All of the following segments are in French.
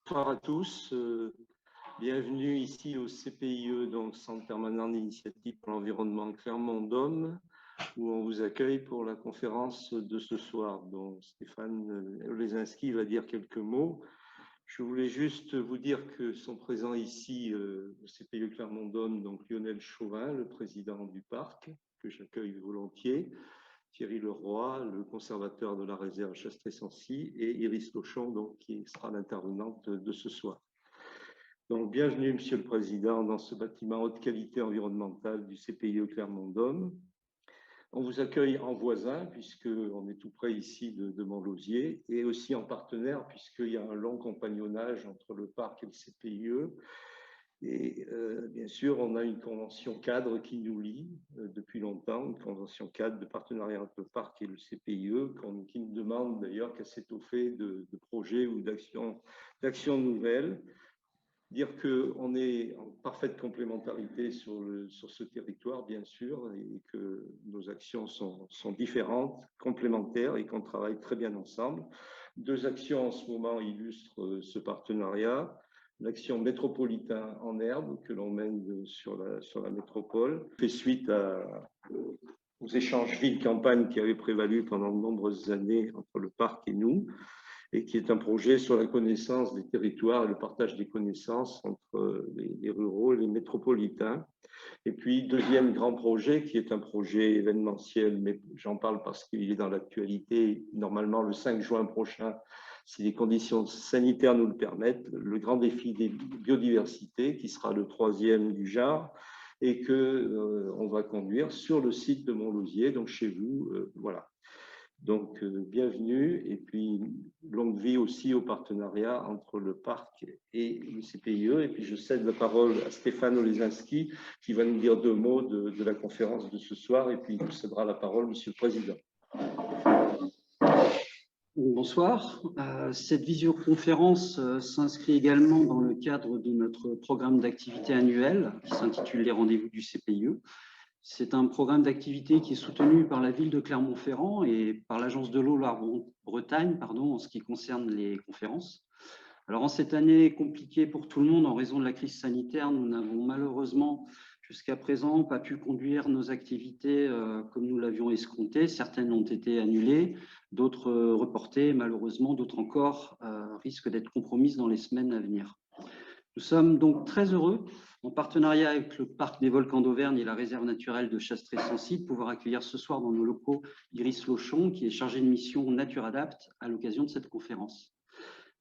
Bonsoir à tous, bienvenue ici au CPIE, donc Centre permanent d'initiative pour l'environnement Clermont-Dôme, où on vous accueille pour la conférence de ce soir, dont Stéphane Olesinski va dire quelques mots. Je voulais juste vous dire que sont présents ici au CPIE Clermont-Dôme, donc Lionel Chauvin, le président du parc, que j'accueille volontiers, Thierry Leroy, le conservateur de la réserve Chastres-Sancy, et Iris Lochon, donc, qui sera l'intervenante de ce soir. Donc, bienvenue, Monsieur le Président, dans ce bâtiment haute qualité environnementale du CPIE Clermont-Dôme. On vous accueille en voisin, puisqu'on est tout près ici de Montlosier, et aussi en partenaire, puisqu'il y a un long compagnonnage entre le parc et le CPIE. Et bien sûr, on a une convention cadre qui nous lie depuis longtemps, une convention cadre de partenariat entre le parc et le CPIE, qui nous demande d'ailleurs qu'à s'étoffer de projets ou d'actions nouvelles. Dire qu'on est en parfaite complémentarité sur ce territoire, bien sûr, et que nos actions sont différentes, complémentaires, et qu'on travaille très bien ensemble. Deux actions en ce moment illustrent ce partenariat. L'action métropolitain en herbe que l'on mène sur la métropole fait suite aux échanges ville-campagne qui avaient prévalu pendant de nombreuses années entre le parc et nous, et qui est un projet sur la connaissance des territoires et le partage des connaissances entre les ruraux et les métropolitains. Et puis, deuxième grand projet, qui est un projet événementiel, mais j'en parle parce qu'il est dans l'actualité, normalement le 5 juin prochain, si les conditions sanitaires nous le permettent, le grand défi des biodiversités, qui sera le troisième du genre, et qu'on va conduire sur le site de Montlosier, donc chez vous, voilà. Donc, bienvenue, et puis longue vie aussi au partenariat entre le parc et le CPIE. Et puis, je cède la parole à Stéphane Olesinski, qui va nous dire deux mots de la conférence de ce soir, et puis il nous cédera la parole, Monsieur le Président. Bonsoir. Cette visioconférence s'inscrit également dans le cadre de notre programme d'activité annuel qui s'intitule Les rendez-vous du CPIE. C'est un programme d'activité qui est soutenu par la ville de Clermont-Ferrand et par l'agence de l'eau Loire-Bretagne, en ce qui concerne les conférences. Alors, en cette année compliquée pour tout le monde en raison de la crise sanitaire, nous n'avons malheureusement jusqu'à présent pas pu conduire nos activités comme nous l'avions escompté. Certaines ont été annulées, d'autres reportées, malheureusement, d'autres encore risquent d'être compromises dans les semaines à venir. Nous sommes donc très heureux, en partenariat avec le Parc des Volcans d'Auvergne et la réserve naturelle de Chastres-Sancy, de pouvoir accueillir ce soir dans nos locaux Iris Lochon, qui est chargée de mission NatureAdapt à l'occasion de cette conférence.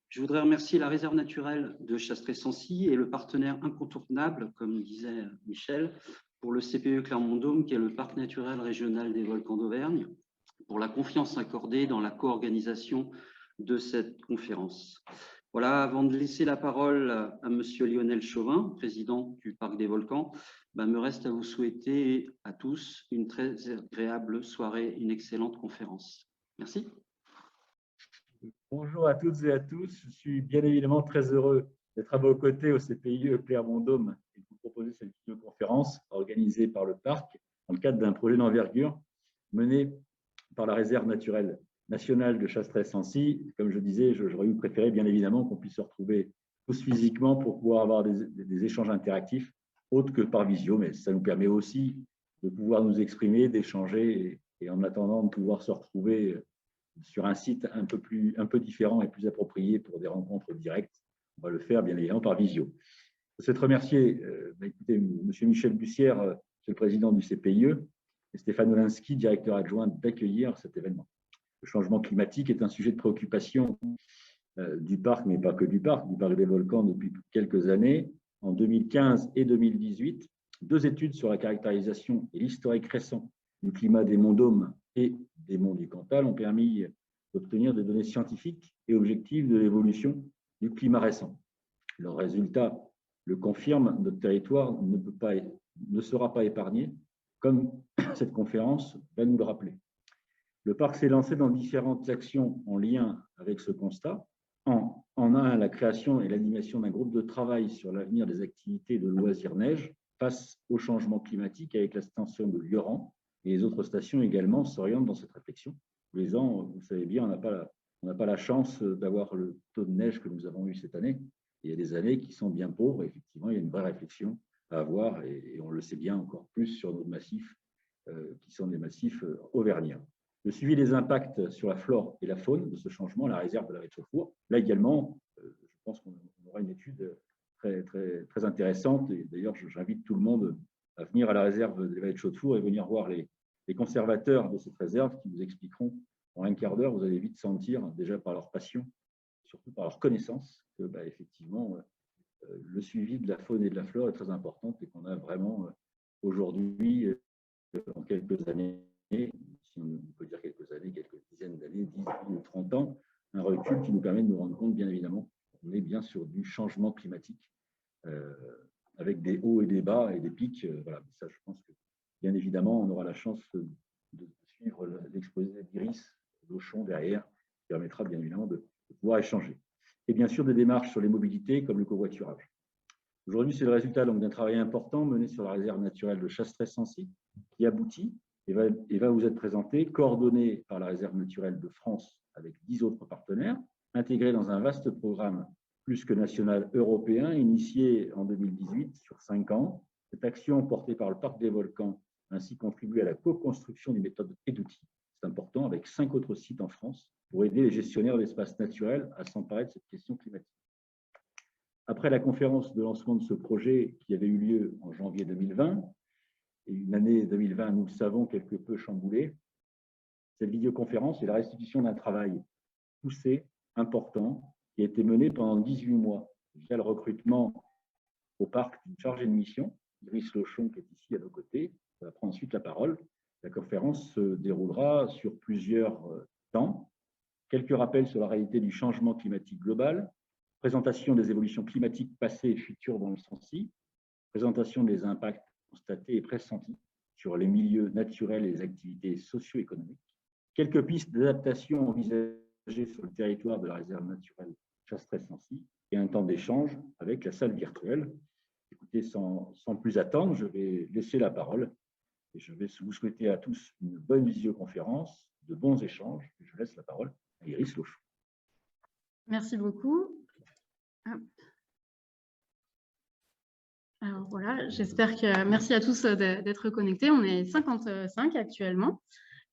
Je voudrais remercier la réserve naturelle de Chastres-Sancy et le partenaire incontournable, comme disait Michel, pour le CPE Clermont-Dôme, qui est le Parc naturel régional des Volcans d'Auvergne, pour la confiance accordée dans la co-organisation de cette conférence. Voilà, avant de laisser la parole à Monsieur Lionel Chauvin, président du Parc des Volcans, me reste à vous souhaiter à tous une très agréable soirée, une excellente conférence. Merci. Bonjour à toutes et à tous. Je suis bien évidemment très heureux d'être à vos côtés au CPIE Clermont-Dôme et de vous proposer cette vidéoconférence organisée par le Parc dans le cadre d'un projet d'envergure mené par la réserve naturelle nationale de Chastres-Sancy. Comme je disais, j'aurais eu préféré bien évidemment qu'on puisse se retrouver tous physiquement pour pouvoir avoir des échanges interactifs autres que par visio, mais ça nous permet aussi de pouvoir nous exprimer, d'échanger et en attendant de pouvoir se retrouver sur un site un peu différent et plus approprié pour des rencontres directes. On va le faire bien évidemment par visio. Je souhaite remercier écoutez, M. Michel Bussière, c'est le président du CPIE, et Stéphane Olesinski, directeur adjoint, d'accueillir cet événement. Le changement climatique est un sujet de préoccupation du parc, mais pas que du parc des Volcans depuis quelques années. En 2015 et 2018, deux études sur la caractérisation et l'historique récent du climat des monts Dôme et des monts du Cantal ont permis d'obtenir des données scientifiques et objectives de l'évolution du climat récent. Leurs résultats le confirment, notre territoire ne sera pas épargné, comme cette conférence va nous le rappeler. Le parc s'est lancé dans différentes actions en lien avec ce constat. En un, la création et l'animation d'un groupe de travail sur l'avenir des activités de loisirs neige face au changement climatique avec la station de Lioran. Et les autres stations également s'orientent dans cette réflexion. Tous les ans, vous savez bien, on n'a pas la chance d'avoir le taux de neige que nous avons eu cette année. Il y a des années qui sont bien pauvres. Effectivement, il y a une vraie réflexion à avoir, et on le sait bien encore plus sur nos massifs, qui sont des massifs auvergnats. Le suivi des impacts sur la flore et la faune de ce changement, la réserve de la vallée de Chaudefour. Là également, je pense qu'on aura une étude très intéressante. Et d'ailleurs, j'invite tout le monde à venir à la réserve de la vallée de Chaudefour et venir voir les conservateurs de cette réserve qui vous expliqueront en un quart d'heure, vous allez vite sentir, déjà par leur passion, surtout par leur connaissance, que effectivement, le suivi de la faune et de la flore est très important et qu'on a vraiment aujourd'hui, en quelques années, si on peut dire quelques années, quelques dizaines d'années, 10 ou 30 ans, un recul qui nous permet de nous rendre compte, bien évidemment, qu'on est bien sur du changement climatique, avec des hauts et des bas et des pics. Voilà. Ça, je pense que, bien évidemment, on aura la chance de suivre l'exposé d'Iris Lochon derrière, qui permettra, bien évidemment, de pouvoir échanger. Et bien sûr, des démarches sur les mobilités, comme le covoiturage. Aujourd'hui, c'est le résultat d'un travail important mené sur la réserve naturelle de Chastres-Sancy, qui aboutit et va vous être présenté, coordonné par la réserve naturelle de France avec 10 autres partenaires, intégré dans un vaste programme plus que national européen, initié en 2018 sur 5 ans. Cette action portée par le Parc des Volcans ainsi contribue à la co-construction d'une méthode et d'outils. C'est important, avec 5 autres sites en France, pour aider les gestionnaires d'espaces naturels à s'emparer de cette question climatique. Après la conférence de lancement de ce projet qui avait eu lieu en janvier 2020, et une année 2020, nous le savons, quelque peu chamboulée, cette vidéoconférence est la restitution d'un travail poussé, important, qui a été mené pendant 18 mois via le recrutement au parc d'une chargée de mission, Iris Lochon, qui est ici à nos côtés. Elle va prendre ensuite la parole. La conférence se déroulera sur plusieurs temps. Quelques rappels sur la réalité du changement climatique global, présentation des évolutions climatiques passées et futures dans le Sancy, présentation des impacts constatés et pressentis sur les milieux naturels et les activités socio-économiques, quelques pistes d'adaptation envisagées sur le territoire de la réserve naturelle Chastres-Sancy et un temps d'échange avec la salle virtuelle. Écoutez, sans plus attendre, je vais laisser la parole et je vais vous souhaiter à tous une bonne visioconférence, de bons échanges. Et je laisse la parole à Iris Lochon. Merci beaucoup. Alors voilà, j'espère que... Merci à tous d'être connectés. On est 55 actuellement.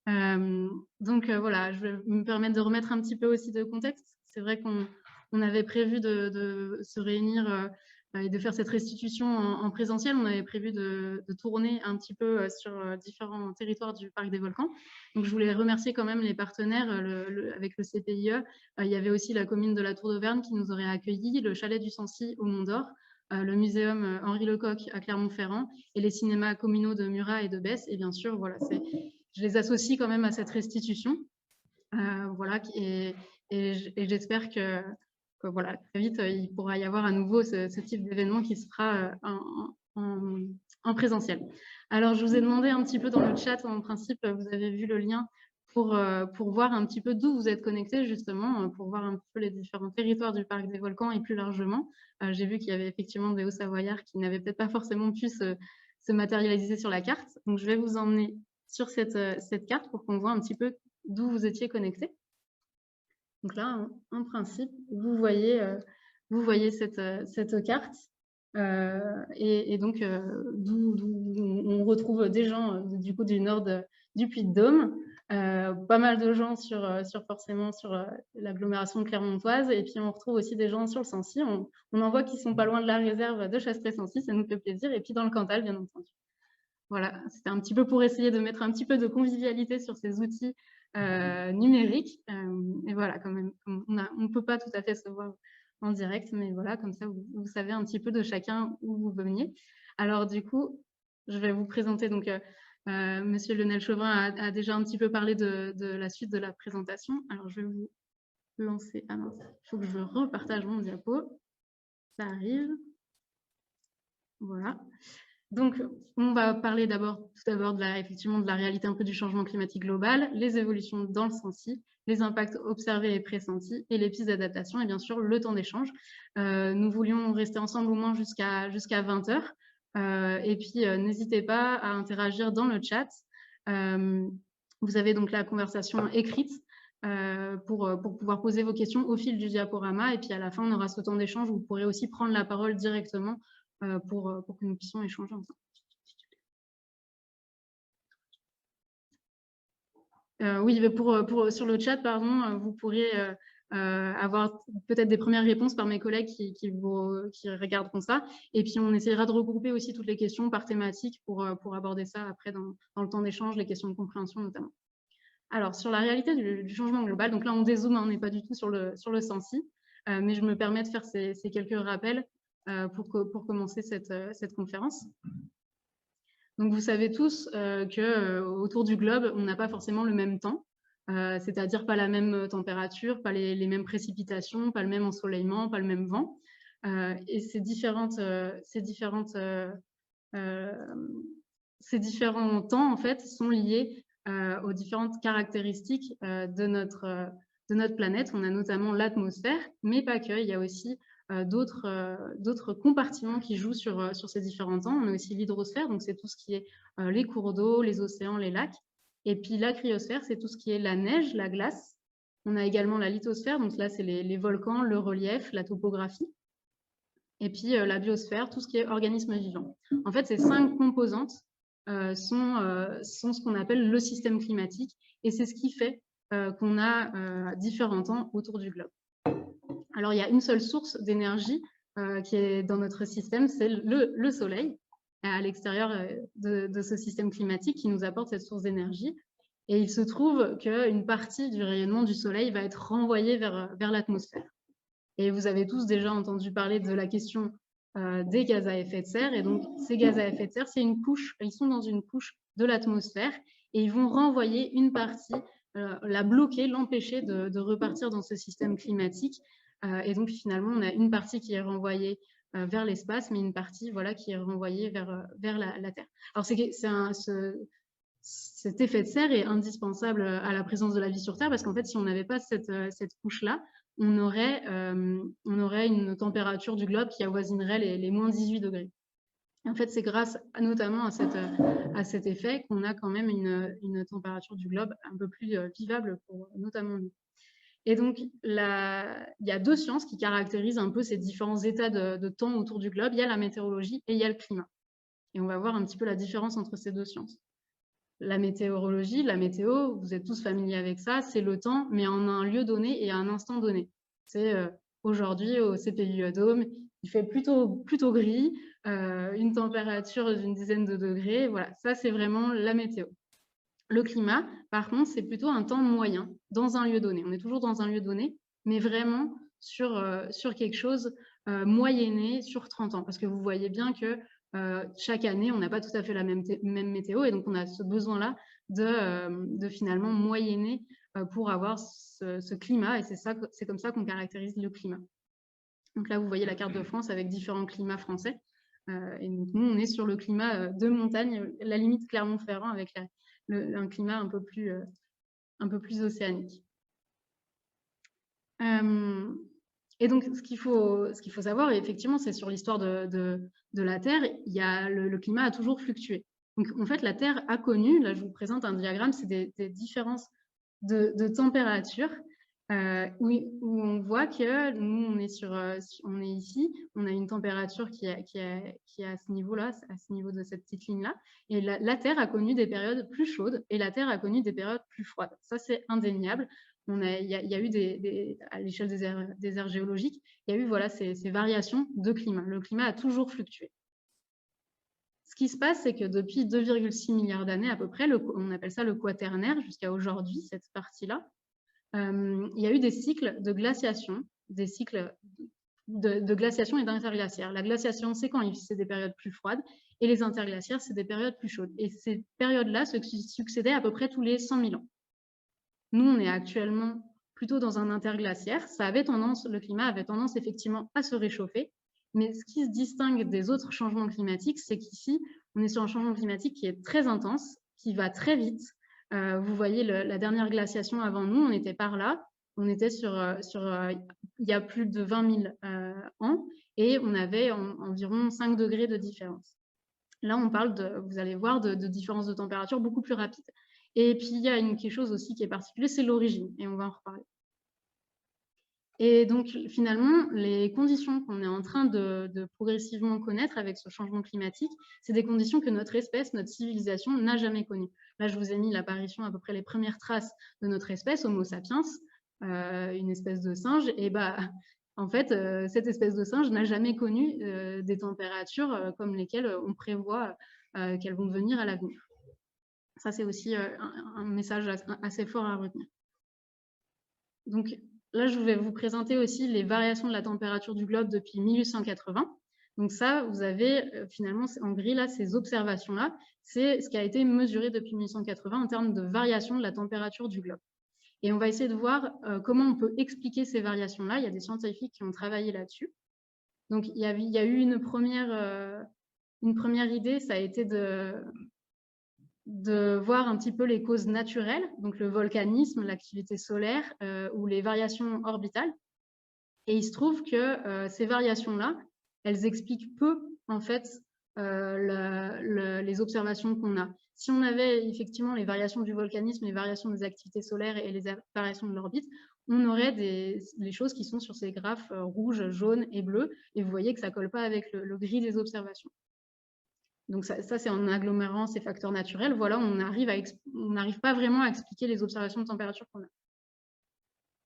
Voilà, je vais me permettre de remettre un petit peu aussi de contexte. C'est vrai qu'on avait prévu de se réunir et de faire cette restitution en présentiel. On avait prévu de tourner un petit peu sur différents territoires du Parc des Volcans. Donc, je voulais remercier quand même les partenaires avec le CPIE. Il y avait aussi la commune de la Tour d'Auvergne qui nous aurait accueillis, le chalet du Sancy au Mont d'Or, le muséum Henri Lecoq à Clermont-Ferrand et les cinémas communaux de Murat et de Besse. Et bien sûr, voilà, je les associe quand même à cette restitution. Voilà, et j'espère que voilà, très vite, il pourra y avoir à nouveau ce type d'événement qui se fera en présentiel. Alors, je vous ai demandé un petit peu dans le chat, en principe, vous avez vu le lien pour voir un petit peu d'où vous êtes connectés, justement, pour voir un peu les différents territoires du Parc des Volcans et plus largement. J'ai vu qu'il y avait effectivement des Hauts-Savoyards qui n'avaient peut-être pas forcément pu se matérialiser sur la carte. Donc, je vais vous emmener sur cette carte pour qu'on voit un petit peu d'où vous étiez connectés. Donc là, en principe, vous voyez cette carte et donc d'où on retrouve des gens du coup du nord du Puy-de-Dôme, pas mal de gens forcément sur l'agglomération clermontoise, et puis on retrouve aussi des gens sur le Sancy. On en voit qui sont pas loin de la réserve de Chastres-Sancy, ça nous fait plaisir, et puis dans le Cantal, bien entendu. Voilà, c'était un petit peu pour essayer de mettre un petit peu de convivialité sur ces outils numériques. Et voilà, quand même, on ne peut pas tout à fait se voir en direct, mais voilà, comme ça, vous savez un petit peu de chacun où vous veniez. Alors, du coup, je vais vous présenter. Donc, Monsieur Lionel Chauvin a déjà un petit peu parlé de la suite de la présentation. Alors, je vais vous lancer. Ah mince, il faut que je repartage mon diapo. Ça arrive. Voilà. Donc, on va parler tout d'abord effectivement de la réalité un peu du changement climatique global, les évolutions dans le Sancy, les impacts observés et pressentis, et les pistes d'adaptation, et bien sûr, le temps d'échange. Nous voulions rester ensemble au moins jusqu'à 20 h. Et puis, n'hésitez pas à interagir dans le chat. Vous avez donc la conversation écrite pour pouvoir poser vos questions au fil du diaporama. Et puis à la fin, on aura ce temps d'échange où vous pourrez aussi prendre la parole directement pour que nous puissions échanger ensemble. Oui, sur le chat, pardon, vous pourrez avoir peut-être des premières réponses par mes collègues qui regarderont ça. Et puis, on essaiera de regrouper aussi toutes les questions par thématique pour aborder ça après dans le temps d'échange, les questions de compréhension notamment. Alors, sur la réalité du changement global, donc là, on dézoome, hein, on n'est pas du tout sur le Sensi, mais je me permets de faire ces quelques rappels pour commencer cette conférence. Donc, vous savez tous qu'autour du globe, on n'a pas forcément le même temps, c'est-à-dire pas la même température, pas les mêmes précipitations, pas le même ensoleillement, pas le même vent. Et ces différents temps, en fait, sont liés aux différentes caractéristiques de notre planète. On a notamment l'atmosphère, mais pas que. Il y a aussi d'autres compartiments qui jouent sur ces différents temps. On a aussi l'hydrosphère, donc c'est tout ce qui est les cours d'eau, les océans, les lacs. Et puis la cryosphère, c'est tout ce qui est la neige, la glace. On a également la lithosphère, donc là, c'est les volcans, le relief, la topographie. Et puis la biosphère, tout ce qui est organismes vivants. En fait, ces 5 composantes sont ce qu'on appelle le système climatique, et c'est ce qui fait qu'on a différents temps autour du globe. Alors, il y a une seule source d'énergie qui est dans notre système, c'est le Soleil, à l'extérieur de ce système climatique qui nous apporte cette source d'énergie. Et il se trouve qu'une partie du rayonnement du Soleil va être renvoyée vers l'atmosphère. Et vous avez tous déjà entendu parler de la question des gaz à effet de serre. Et donc, ces gaz à effet de serre, c'est une couche, ils sont dans une couche de l'atmosphère et ils vont renvoyer une partie, la bloquer, l'empêcher de repartir dans ce système climatique. Et donc, finalement, on a une partie qui est renvoyée vers l'espace, mais une partie qui est renvoyée vers la Terre. Alors, cet effet de serre est indispensable à la présence de la vie sur Terre parce qu'en fait, si on n'avait pas cette couche-là, on aurait une température du globe qui avoisinerait les moins 18 degrés. Et en fait, c'est grâce notamment à cet effet qu'on a quand même une température du globe un peu plus vivable pour notamment nous. Et donc, il y a 2 sciences qui caractérisent un peu ces différents états de temps autour du globe. Il y a la météorologie et il y a le climat. Et on va voir un petit peu la différence entre ces 2 sciences. La météorologie, la météo, vous êtes tous familiers avec ça, c'est le temps, mais en un lieu donné et à un instant donné. C'est aujourd'hui au CPU Dôme, il fait plutôt gris, une température d'une dizaine de degrés. Voilà, ça c'est vraiment la météo. Le climat, par contre, c'est plutôt un temps moyen dans un lieu donné. On est toujours dans un lieu donné, mais vraiment sur quelque chose moyenné sur 30 ans. Parce que vous voyez bien que chaque année, on n'a pas tout à fait la même météo, et donc on a ce besoin-là de finalement moyenner pour avoir ce climat, et c'est comme ça qu'on caractérise le climat. Donc là, vous voyez la carte de France avec différents climats français, et donc nous, on est sur le climat de montagne, la limite Clermont-Ferrand, avec un climat un peu plus océanique. Et donc, ce qu'il faut savoir, effectivement, c'est sur l'histoire de la Terre, le climat a toujours fluctué. Donc, en fait, la Terre a connu, là, je vous présente un diagramme, c'est des différences de température, où on voit que nous, on est ici, on a une température qui est à ce niveau-là, à ce niveau de cette petite ligne-là, et la Terre a connu des périodes plus chaudes, et la Terre a connu des périodes plus froides. Ça, c'est indéniable. Il y a eu à l'échelle des aires géologiques, il y a eu ces variations de climat. Le climat a toujours fluctué. Ce qui se passe, c'est que depuis 2,6 milliards d'années à peu près, on appelle ça le quaternaire, jusqu'à aujourd'hui, cette partie-là, il y a eu des cycles de glaciation, des cycles de glaciation et d'interglaciaire. La glaciation, c'est quand c'est des périodes plus froides, et les interglaciaires, c'est des périodes plus chaudes. Et ces périodes-là se succédaient à peu près tous les 100 000 ans. Nous, on est actuellement plutôt dans un interglaciaire. Le climat avait tendance effectivement à se réchauffer. Mais ce qui se distingue des autres changements climatiques, c'est qu'ici, on est sur un changement climatique qui est très intense, qui va très vite. Vous voyez la dernière glaciation avant nous, on était par là. On était il y a plus de 20 000 ans, et on avait environ 5 degrés de différence. Là, on parle, vous allez voir, de différences de température beaucoup plus rapides. Et puis, il y a quelque chose aussi qui est particulier, c'est l'origine, et on va en reparler. Et donc, finalement, les conditions qu'on est en train de progressivement connaître avec ce changement climatique, c'est des conditions que notre espèce, notre civilisation n'a jamais connues. Là, je vous ai mis l'apparition, à peu près les premières traces de notre espèce, Homo sapiens, une espèce de singe. Et bah, en fait, cette espèce de singe n'a jamais connu des températures comme lesquelles on prévoit qu'elles vont devenir à l'avenir. Ça, c'est aussi un message assez fort à retenir. Donc, là, je vais vous présenter aussi les variations de la température du globe depuis 1880. Donc ça, vous avez finalement en gris, là, ces observations-là, c'est ce qui a été mesuré depuis 1880 en termes de variation de la température du globe. Et on va essayer de voir comment on peut expliquer ces variations-là. Il y a des scientifiques qui ont travaillé là-dessus. Donc, il y a eu une première idée, ça a été de voir un petit peu les causes naturelles, donc le volcanisme, l'activité solaire ou les variations orbitales. Et il se trouve que ces variations-là, elles expliquent peu, en fait, les observations qu'on a. Si on avait effectivement les variations du volcanisme, les variations des activités solaires et les variations de l'orbite, on aurait les choses qui sont sur ces graphes rouges, jaunes et bleus, et vous voyez que ça ne colle pas avec le gris des observations. Donc ça c'est en agglomérant ces facteurs naturels. Voilà, on n'arrive pas vraiment à expliquer les observations de température qu'on a.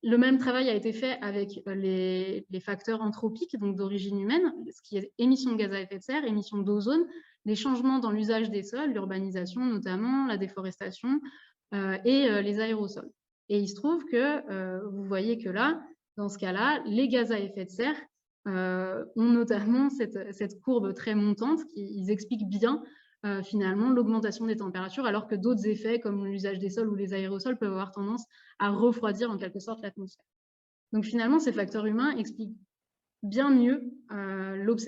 Le même travail a été fait avec les facteurs anthropiques, donc d'origine humaine, ce qui est émissions de gaz à effet de serre, émissions d'ozone, les changements dans l'usage des sols, l'urbanisation notamment, la déforestation et les aérosols. Et il se trouve que vous voyez que là, dans ce cas-là, les gaz à effet de serre ont notamment cette courbe très montante qui explique bien finalement l'augmentation des températures, alors que d'autres effets comme l'usage des sols ou les aérosols peuvent avoir tendance à refroidir en quelque sorte l'atmosphère. Donc finalement, ces facteurs humains expliquent bien mieux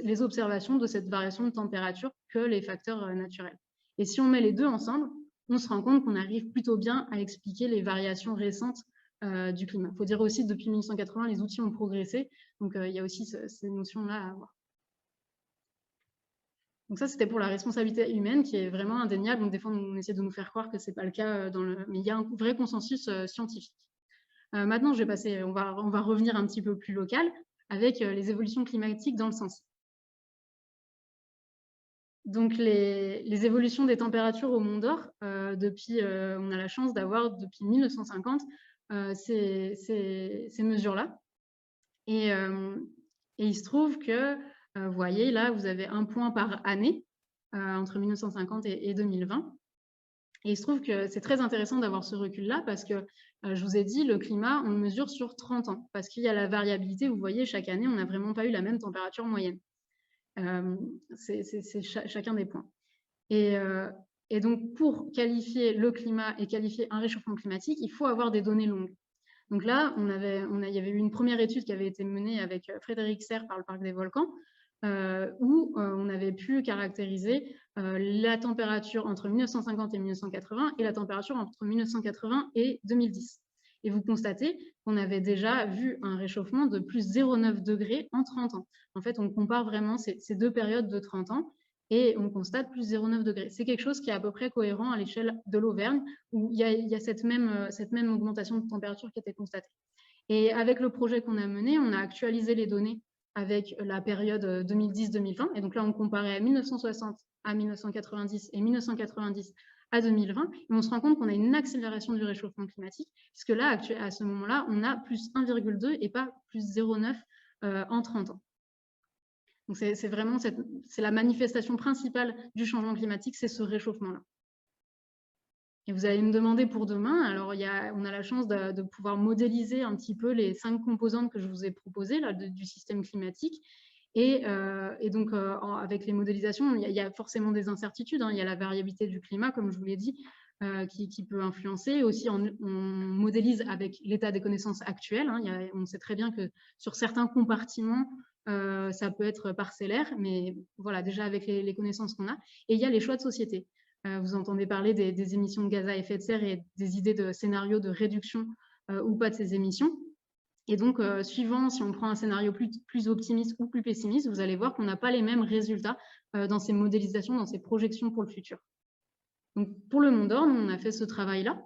les observations de cette variation de température que les facteurs naturels. Et si on met les deux ensemble, on se rend compte qu'on arrive plutôt bien à expliquer les variations récentes du climat. Il faut dire aussi que depuis 1980, les outils ont progressé, donc il y a aussi ces notions-là à avoir. Donc ça, c'était pour la responsabilité humaine qui est vraiment indéniable. Donc des fois, on essaie de nous faire croire que ce n'est pas le cas, mais il y a un vrai consensus scientifique. Maintenant, on va revenir un petit peu plus local avec les évolutions climatiques dans le sens. Donc les évolutions des températures au Mont d'Or, on a la chance d'avoir depuis 1950 ces mesures-là. Et il se trouve que, vous voyez, là, vous avez un point par année entre 1950 et 2020. Et il se trouve que c'est très intéressant d'avoir ce recul-là parce que, je vous ai dit, le climat, on le mesure sur 30 ans. Parce qu'il y a la variabilité, vous voyez, chaque année, on n'a vraiment pas eu la même température moyenne. C'est chacun des points. Et donc, pour qualifier le climat et qualifier un réchauffement climatique, il faut avoir des données longues. Donc là, il y avait eu une première étude qui avait été menée avec Frédéric Serre par le Parc des Volcans, où on avait pu caractériser la température entre 1950 et 1980 et la température entre 1980 et 2010. Et vous constatez qu'on avait déjà vu un réchauffement de plus 0,9 degrés en 30 ans. En fait, on compare vraiment ces deux périodes de 30 ans et on constate plus 0,9 degrés. C'est quelque chose qui est à peu près cohérent à l'échelle de l'Auvergne, où il y a cette même augmentation de température qui était constatée. Et avec le projet qu'on a mené, on a actualisé les données avec la période 2010-2020. Et donc là, on comparait à 1960 à 1990 et 1990 à 2020. Et on se rend compte qu'on a une accélération du réchauffement climatique, puisque là, à ce moment-là, on a plus 1,2 et pas plus 0,9 en 30 ans. Donc c'est vraiment la manifestation principale du changement climatique, c'est ce réchauffement-là. Et vous allez me demander pour demain, alors on a la chance de pouvoir modéliser un petit peu les 5 composantes que je vous ai proposées là, du système climatique. Et donc, avec les modélisations, il y a forcément des incertitudes. Il y a la variabilité du climat, comme je vous l'ai dit, qui peut influencer. Aussi, on modélise avec l'état des connaissances actuelles. On sait très bien que sur certains compartiments, ça peut être parcellaire, mais voilà, déjà avec les connaissances qu'on a. Et il y a les choix de société. Vous entendez parler des émissions de gaz à effet de serre et des idées de scénarios de réduction ou pas de ces émissions. Et donc, suivant si on prend un scénario plus optimiste ou plus pessimiste, vous allez voir qu'on n'a pas les mêmes résultats dans ces modélisations, dans ces projections pour le futur. Donc, pour le Mont d'Or, on a fait ce travail-là.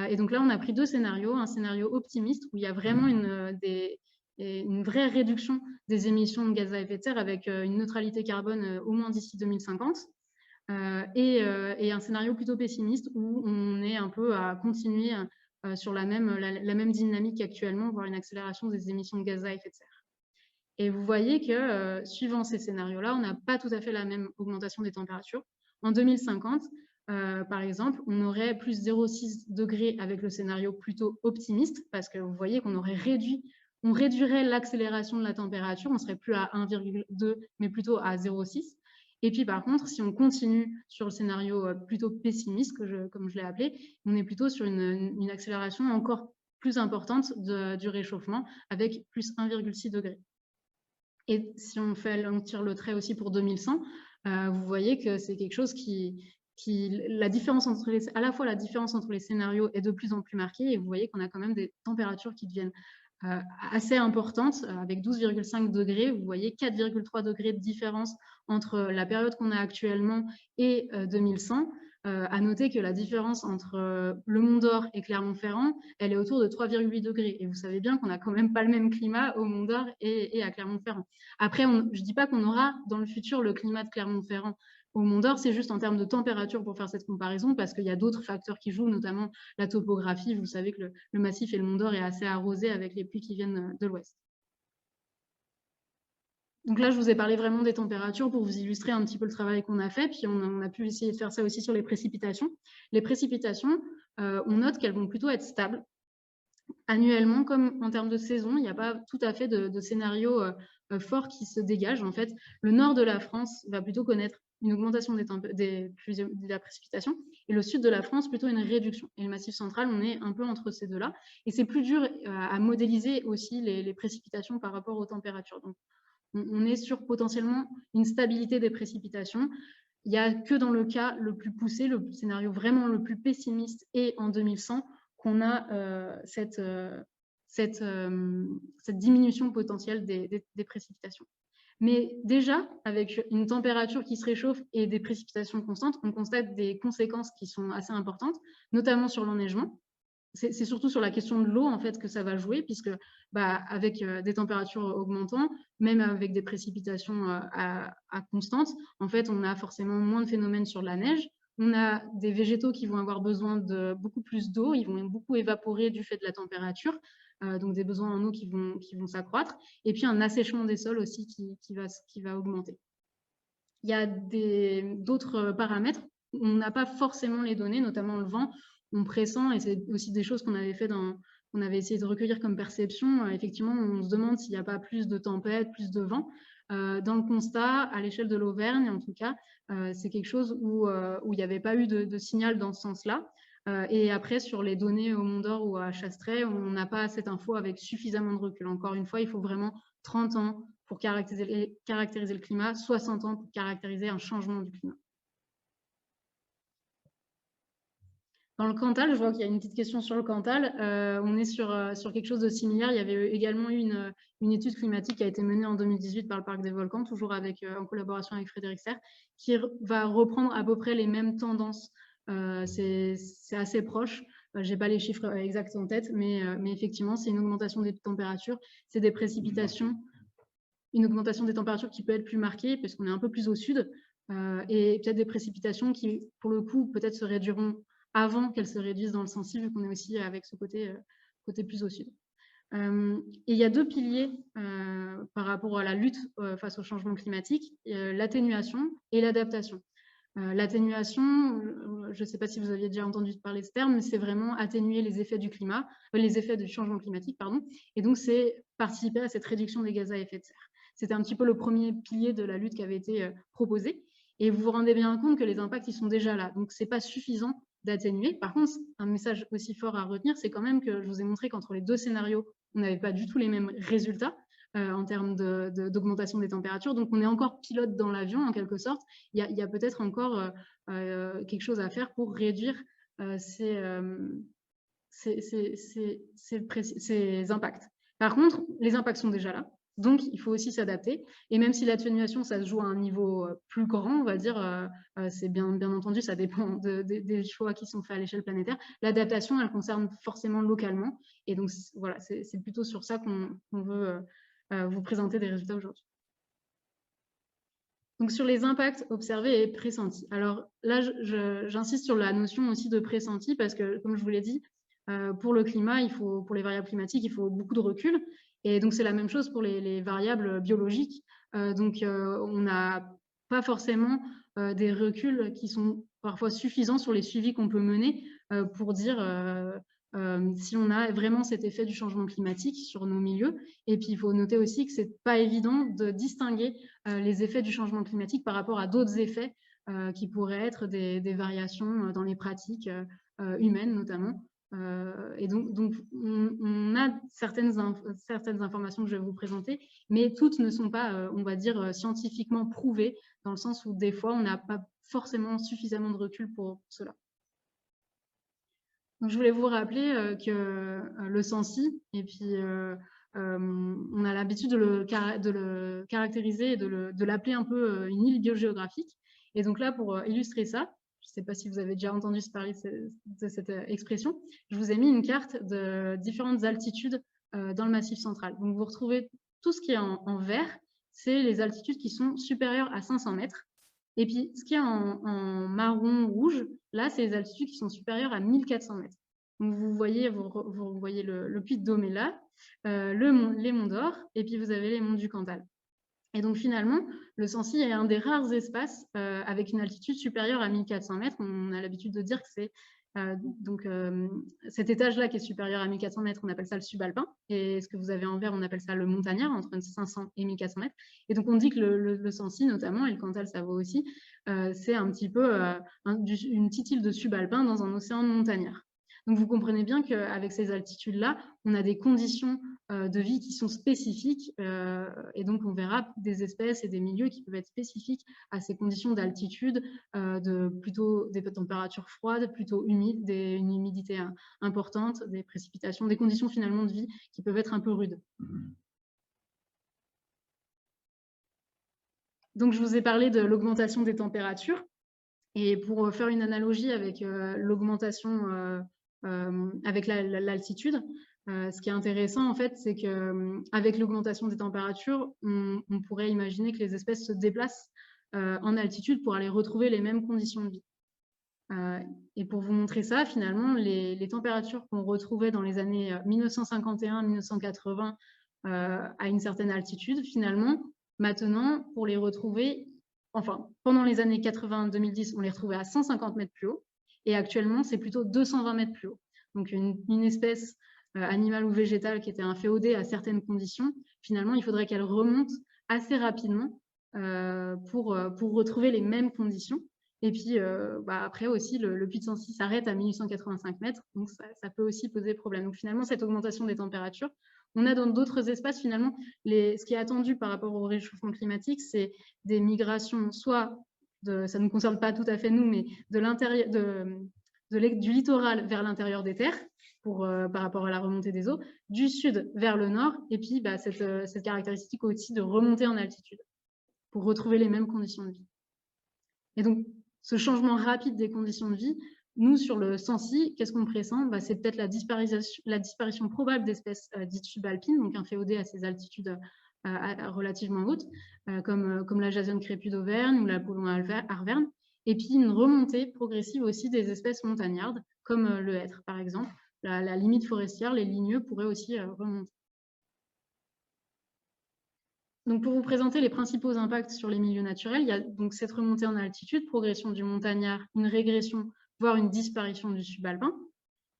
Et donc là, on a pris 2 scénarios. Un scénario optimiste où il y a vraiment une vraie réduction des émissions de gaz à effet de serre avec une neutralité carbone au moins d'ici 2050. Et un scénario plutôt pessimiste où on est un peu à continuer sur la même dynamique qu'actuellement, voire une accélération des émissions de gaz à effet de serre. Et vous voyez que, suivant ces scénarios-là, on n'a pas tout à fait la même augmentation des températures. En 2050, par exemple, on aurait plus 0,6 degrés avec le scénario plutôt optimiste, parce que vous voyez qu'on aurait on réduirait l'accélération de la température, on ne serait plus à 1,2, mais plutôt à 0,6. Et puis par contre, si on continue sur le scénario plutôt pessimiste, comme je l'ai appelé, on est plutôt sur une accélération encore plus importante du réchauffement, avec plus 1,6 degrés. Et si on tire le trait aussi pour 2100, vous voyez que c'est quelque chose la différence à la fois la différence entre les scénarios est de plus en plus marquée, et vous voyez qu'on a quand même des températures qui deviennent assez importantes, avec 12,5 degrés. Vous voyez 4,3 degrés de différence entre la période qu'on a actuellement et 2100. À noter que la différence entre le Mont d'Or et Clermont-Ferrand, elle est autour de 3,8 degrés. Et vous savez bien qu'on n'a quand même pas le même climat au Mont d'Or et à Clermont-Ferrand. Après, je ne dis pas qu'on aura dans le futur le climat de Clermont-Ferrand au Mont d'Or, c'est juste en termes de température pour faire cette comparaison, parce qu'il y a d'autres facteurs qui jouent, notamment la topographie. Vous savez que le massif et le Mont d'Or est assez arrosé avec les pluies qui viennent de l'ouest. Donc là, je vous ai parlé vraiment des températures pour vous illustrer un petit peu le travail qu'on a fait, puis on a pu essayer de faire ça aussi sur les précipitations. Les précipitations, on note qu'elles vont plutôt être stables. Annuellement, comme en termes de saison, il n'y a pas tout à fait de scénario fort qui se dégage. En fait, le nord de la France va plutôt connaître une augmentation de la précipitation, et le sud de la France plutôt une réduction. Et le Massif central, on est un peu entre ces deux-là. Et c'est plus dur à modéliser aussi les précipitations par rapport aux températures. Donc, on est sur potentiellement une stabilité des précipitations. Il n'y a que dans le cas le plus poussé, le scénario vraiment le plus pessimiste, et en 2100, qu'on a cette diminution potentielle des précipitations. Mais déjà, avec une température qui se réchauffe et des précipitations constantes, on constate des conséquences qui sont assez importantes, notamment sur l'enneigement. C'est surtout sur la question de l'eau en fait que ça va jouer, puisque avec des températures augmentant, même avec des précipitations à constante, en fait, on a forcément moins de phénomènes sur la neige. On a des végétaux qui vont avoir besoin de beaucoup plus d'eau, ils vont beaucoup évaporer du fait de la température, donc des besoins en eau qui vont s'accroître, et puis un assèchement des sols aussi qui va augmenter. Il y a d'autres paramètres, on n'a pas forcément les données, notamment le vent, on pressent, et c'est aussi des choses qu'on avait fait on avait essayé de recueillir comme perception. Effectivement, on se demande s'il n'y a pas plus de tempêtes, plus de vent. Dans le constat, à l'échelle de l'Auvergne, en tout cas, c'est quelque chose où il n'y avait pas eu de signal dans ce sens-là. Et après, sur les données au Mont d'Or ou à Chastret, on n'a pas cette info avec suffisamment de recul. Encore une fois, il faut vraiment 30 ans pour caractériser le climat, 60 ans pour caractériser un changement du climat. Dans le Cantal, je vois qu'il y a une petite question sur le Cantal. On est sur quelque chose de similaire. Il y avait également eu une étude climatique qui a été menée en 2018 par le Parc des Volcans, toujours en collaboration avec Frédéric Serre, qui va reprendre à peu près les mêmes tendances. C'est assez proche. Je n'ai pas les chiffres exacts en tête, mais effectivement, c'est une augmentation des températures. C'est des précipitations, une augmentation des températures qui peut être plus marquée, parce qu'on est un peu plus au sud, et peut-être des précipitations qui, pour le coup, peut-être se réduiront avant qu'elles se réduisent dans le Sancy, vu qu'on est aussi avec ce côté plus au sud. Et il y a deux piliers par rapport à la lutte face au changement climatique, l'atténuation et l'adaptation. L'atténuation, je ne sais pas si vous aviez déjà entendu parler de ce terme, mais c'est vraiment atténuer les effets du climat, les effets du changement climatique, pardon. Et donc, c'est participer à cette réduction des gaz à effet de serre. C'était un petit peu le premier pilier de la lutte qui avait été proposé. Et vous vous rendez bien compte que les impacts, ils sont déjà là. Donc, ce n'est pas suffisant d'atténuer. Par contre, un message aussi fort à retenir, c'est quand même que je vous ai montré qu'entre les deux scénarios, on n'avait pas du tout les mêmes résultats en termes d'augmentation des températures. Donc, on est encore pilote dans l'avion, en quelque sorte. Il y a peut-être encore quelque chose à faire pour réduire ces impacts. Par contre, les impacts sont déjà là. Donc, il faut aussi s'adapter. Et même si l'atténuation, ça se joue à un niveau plus grand, on va dire, c'est bien entendu, ça dépend des choix qui sont faits à l'échelle planétaire. L'adaptation, elle concerne forcément localement. Et donc, voilà, c'est plutôt sur ça qu'on veut vous présenter des résultats aujourd'hui. Donc, sur les impacts observés et pressentis. Alors là, j'insiste sur la notion aussi de pressenti parce que, comme je vous l'ai dit, pour le climat, pour les variables climatiques, il faut beaucoup de recul. Et donc, c'est la même chose pour les variables biologiques. Donc, on n'a pas forcément des reculs qui sont parfois suffisants sur les suivis qu'on peut mener pour dire si on a vraiment cet effet du changement climatique sur nos milieux. Et puis, il faut noter aussi que ce n'est pas évident de distinguer les effets du changement climatique par rapport à d'autres effets qui pourraient être des variations dans les pratiques humaines notamment. Et donc on a certaines informations que je vais vous présenter, mais toutes ne sont pas, on va dire, scientifiquement prouvées, dans le sens où des fois, on n'a pas forcément suffisamment de recul pour cela. Donc, je voulais vous rappeler que le SENSI, et puis on a l'habitude de le caractériser et de l'appeler un peu une île biogéographique. Et donc là, pour illustrer ça, je ne sais pas si vous avez déjà entendu parler de cette expression, je vous ai mis une carte de différentes altitudes dans le Massif central. Donc, vous retrouvez tout ce qui est en vert, c'est les altitudes qui sont supérieures à 500 mètres. Et puis, ce qui est en marron rouge, là, c'est les altitudes qui sont supérieures à 1400 mètres. Donc, vous voyez le Puy de Dôme est là, les monts d'Or, et puis vous avez les monts du Cantal. Et donc, finalement, le SENSI est un des rares espaces avec une altitude supérieure à 1400 mètres. On a l'habitude de dire que c'est cet étage-là qui est supérieur à 1400 mètres, on appelle ça le subalpin. Et ce que vous avez en vert, on appelle ça le montagnard, entre 500 et 1400 mètres. Et donc, on dit que le SENSI, notamment, et le Cantal, ça vaut aussi, c'est un petit peu une petite île de subalpin dans un océan de montagnard. Donc, vous comprenez bien qu'avec ces altitudes-là, on a des conditions de vie qui sont spécifiques et donc on verra des espèces et des milieux qui peuvent être spécifiques à ces conditions d'altitude, plutôt des températures froides, plutôt humides, une humidité importante, des précipitations, des conditions finalement de vie qui peuvent être un peu rudes. Donc, je vous ai parlé de l'augmentation des températures. Et pour faire une analogie avec l'augmentation avec l'altitude, ce qui est intéressant, en fait, c'est qu'avec l'augmentation des températures, on pourrait imaginer que les espèces se déplacent en altitude pour aller retrouver les mêmes conditions de vie. Et pour vous montrer ça, finalement, les températures qu'on retrouvait dans les années 1951-1980 à une certaine altitude, finalement, maintenant, pour les retrouver, enfin, pendant les années 80-2010, on les retrouvait à 150 mètres plus haut, et actuellement, c'est plutôt 220 mètres plus haut. Donc, une espèce animale ou végétale qui était inféodée à certaines conditions, finalement, il faudrait qu'elle remonte assez rapidement pour retrouver les mêmes conditions. Et puis, après aussi, le Puy de Sancy s'arrête à 1885 mètres, donc ça peut aussi poser problème. Donc, finalement, cette augmentation des températures, on a dans d'autres espaces, finalement, ce qui est attendu par rapport au réchauffement climatique, c'est des migrations, soit, ça ne nous concerne pas tout à fait nous, mais du littoral vers l'intérieur des terres, par rapport à la remontée des eaux, du sud vers le nord, et puis cette caractéristique aussi de remonter en altitude, pour retrouver les mêmes conditions de vie. Et donc, ce changement rapide des conditions de vie, nous, sur le SENSI, qu'est-ce qu'on pressent? C'est peut-être la disparition probable d'espèces dites subalpines, donc inféodées à ces altitudes relativement hautes, comme la jasone crépue d'Auvergne ou l'Apollon arverne, et puis une remontée progressive aussi des espèces montagnardes, comme le hêtre, par exemple. La limite forestière, les ligneux pourraient aussi remonter. Donc, pour vous présenter les principaux impacts sur les milieux naturels, il y a donc cette remontée en altitude, progression du montagnard, une régression, voire une disparition du subalpin.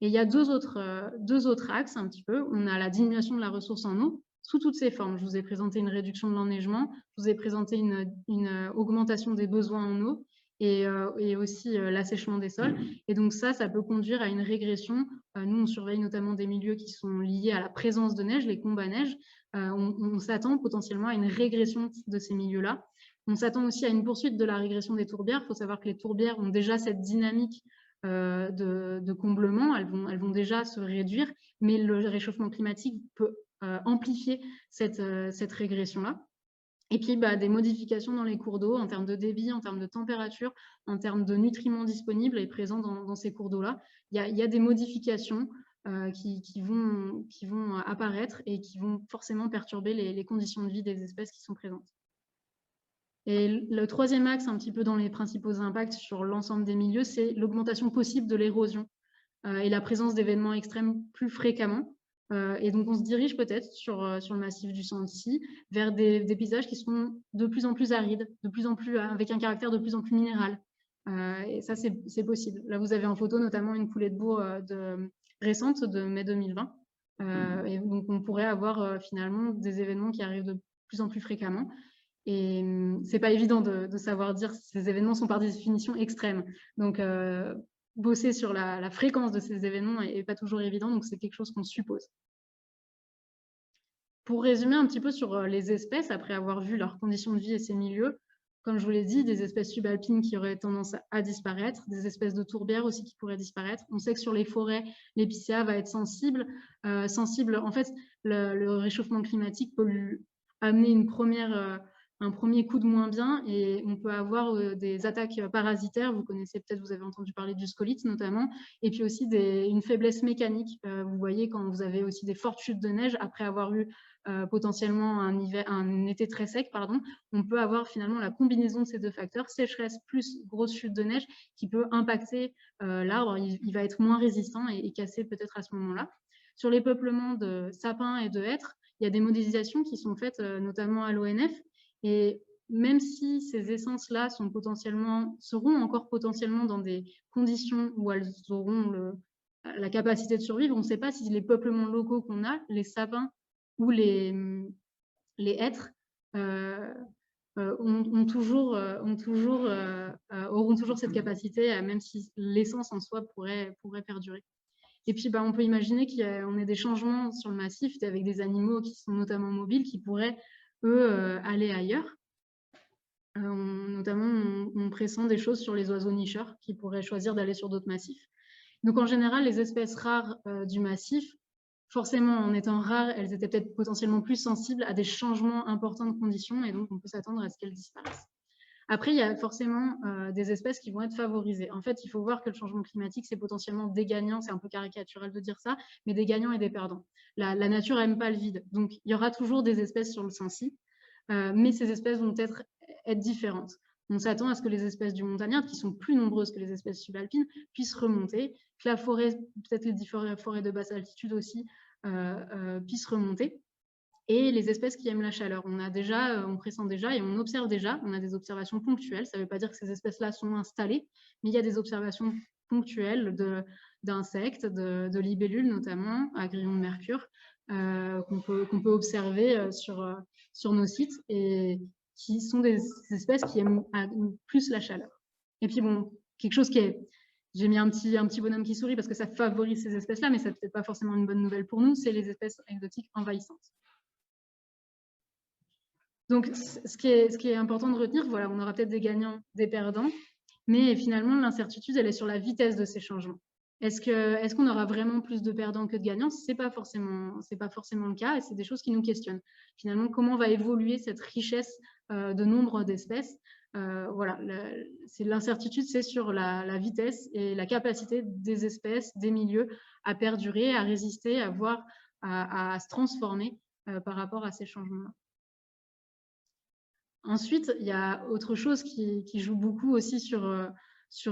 Et il y a deux autres axes un petit peu. On a la diminution de la ressource en eau sous toutes ses formes. Je vous ai présenté une réduction de l'enneigement, je vous ai présenté une augmentation des besoins en eau et aussi l'assèchement des sols. Et donc ça peut conduire à une régression. Nous, on surveille notamment des milieux qui sont liés à la présence de neige, les combes à neige. On s'attend potentiellement à une régression de ces milieux-là. On s'attend aussi à une poursuite de la régression des tourbières. Il faut savoir que les tourbières ont déjà cette dynamique de comblement. Elles vont déjà se réduire, mais le réchauffement climatique peut amplifier cette régression-là. Et puis, des modifications dans les cours d'eau en termes de débit, en termes de température, en termes de nutriments disponibles et présents dans ces cours d'eau-là. Il y a des modifications qui vont apparaître et qui vont forcément perturber les conditions de vie des espèces qui sont présentes. Et le troisième axe, un petit peu dans les principaux impacts sur l'ensemble des milieux, c'est l'augmentation possible de l'érosion et la présence d'événements extrêmes plus fréquemment. Et donc, on se dirige peut-être sur le massif du Sancy vers des paysages qui sont de plus en plus arides, avec un caractère de plus en plus minéral. Et ça, c'est possible. Là, vous avez en photo notamment une coulée de boue récente de mai 2020. Et donc, on pourrait avoir finalement des événements qui arrivent de plus en plus fréquemment. Et ce n'est pas évident de savoir dire si ces événements sont par définition extrêmes. Donc, bosser sur la fréquence de ces événements n'est pas toujours évident, donc c'est quelque chose qu'on suppose. Pour résumer un petit peu sur les espèces, après avoir vu leurs conditions de vie et ces milieux, comme je vous l'ai dit, des espèces subalpines qui auraient tendance à disparaître, des espèces de tourbières aussi qui pourraient disparaître. On sait que sur les forêts, l'épicéa va être sensible. En fait, le réchauffement climatique peut lui amener un premier coup de moins bien et on peut avoir des attaques parasitaires. Vous connaissez peut-être, vous avez entendu parler du scolite notamment, et puis aussi une faiblesse mécanique. Vous voyez quand vous avez aussi des fortes chutes de neige après avoir eu potentiellement un été très sec, on peut avoir finalement la combinaison de ces deux facteurs, sécheresse plus grosse chute de neige, qui peut impacter l'arbre. Il va être moins résistant et casser peut-être à ce moment-là. Sur les peuplements de sapins et de hêtres, il y a des modélisations qui sont faites notamment à l'ONF. Et même si ces essences-là seront encore potentiellement dans des conditions où elles auront la capacité de survivre, on ne sait pas si les peuplements locaux qu'on a, les sapins ou les hêtres, auront toujours cette capacité, même si l'essence en soi pourrait perdurer. Et puis, on peut imaginer qu'on ait des changements sur le massif avec des animaux qui sont notamment mobiles, qui pourraient, eux, aller ailleurs. Notamment, on pressent des choses sur les oiseaux nicheurs qui pourraient choisir d'aller sur d'autres massifs. Donc, en général, les espèces rares du massif, forcément, en étant rares, elles étaient peut-être potentiellement plus sensibles à des changements importants de conditions et donc on peut s'attendre à ce qu'elles disparaissent. Après, il y a forcément des espèces qui vont être favorisées. En fait, il faut voir que le changement climatique, c'est potentiellement des gagnants, c'est un peu caricatural de dire ça, mais des gagnants et des perdants. La nature n'aime pas le vide, donc il y aura toujours des espèces sur le Sancy, mais ces espèces vont peut-être être différentes. On s'attend à ce que les espèces du montagnard, qui sont plus nombreuses que les espèces subalpines, puissent remonter, que la forêt, peut-être les forêts de basse altitude aussi, puissent remonter. Et les espèces qui aiment la chaleur. On pressent déjà et on observe déjà, on a des observations ponctuelles. Ça ne veut pas dire que ces espèces-là sont installées, mais il y a des observations ponctuelles d'insectes, de libellules notamment, à grillons de mercure, qu'on peut observer sur nos sites et qui sont des espèces qui aiment plus la chaleur. Et puis quelque chose qui est... J'ai mis un petit bonhomme qui sourit parce que ça favorise ces espèces-là, mais ça n'est peut-être pas forcément une bonne nouvelle pour nous, c'est les espèces exotiques envahissantes. Donc, ce qui est important de retenir, voilà, on aura peut-être des gagnants, des perdants, mais finalement, l'incertitude, elle est sur la vitesse de ces changements. Est-ce qu'on aura vraiment plus de perdants que de gagnants? Ce n'est pas forcément le cas, et c'est des choses qui nous questionnent. Finalement, comment va évoluer cette richesse de nombre d'espèces? Voilà, l'incertitude, c'est sur la vitesse et la capacité des espèces, des milieux à perdurer, à résister, à se transformer par rapport à ces changements-là. Ensuite, il y a autre chose qui joue beaucoup aussi sur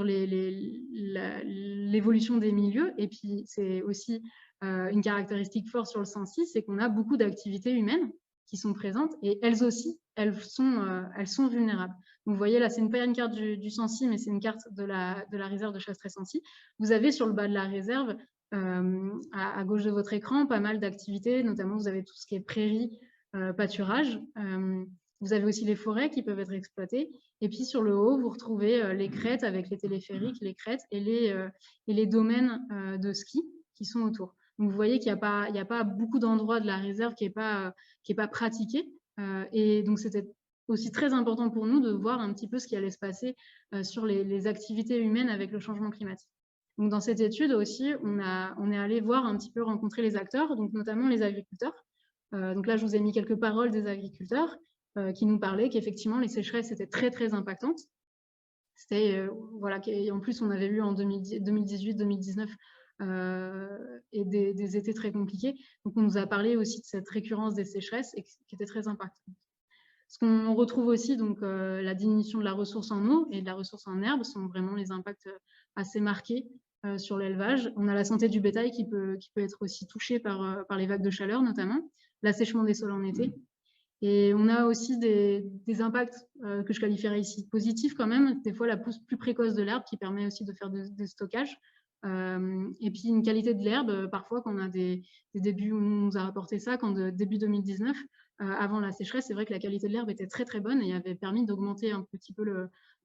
l'évolution des milieux. Et puis, c'est aussi une caractéristique forte sur le Sancy, c'est qu'on a beaucoup d'activités humaines qui sont présentes et elles aussi, elles sont vulnérables. Donc, vous voyez, là, c'est pas une carte du Sancy, mais c'est une carte de la réserve de Chasserais-Sancy. Vous avez sur le bas de la réserve, à gauche de votre écran, pas mal d'activités, notamment vous avez tout ce qui est prairies, pâturage. Vous avez aussi les forêts qui peuvent être exploitées. Et puis, sur le haut, vous retrouvez les crêtes avec les téléphériques, les crêtes et les domaines de ski qui sont autour. Donc, vous voyez qu'il n'y a pas beaucoup d'endroits de la réserve qui n'est pas pratiqué. Et donc, c'était aussi très important pour nous de voir un petit peu ce qui allait se passer sur les activités humaines avec le changement climatique. Donc, dans cette étude aussi, on est allé voir un petit peu rencontrer les acteurs, donc notamment les agriculteurs, Donc là, je vous ai mis quelques paroles des agriculteurs qui nous parlaient qu'effectivement, les sécheresses étaient très, très impactantes. Voilà, en plus, on avait eu en 2018-2019 et des étés très compliqués. Donc, on nous a parlé aussi de cette récurrence des sécheresses et qui était très impactante. Ce qu'on retrouve aussi, donc, la diminution de la ressource en eau et de la ressource en herbe sont vraiment les impacts assez marqués sur l'élevage. On a la santé du bétail qui peut être aussi touchée par les vagues de chaleur, notamment, l'assèchement des sols en été. Et on a aussi des impacts que je qualifierais ici positifs quand même, des fois la pousse plus précoce de l'herbe qui permet aussi de faire des stockages. Et puis une qualité de l'herbe, parfois quand on a des débuts, on nous a rapporté ça, quand début 2019, avant la sécheresse, c'est vrai que la qualité de l'herbe était très très bonne et avait permis d'augmenter un petit peu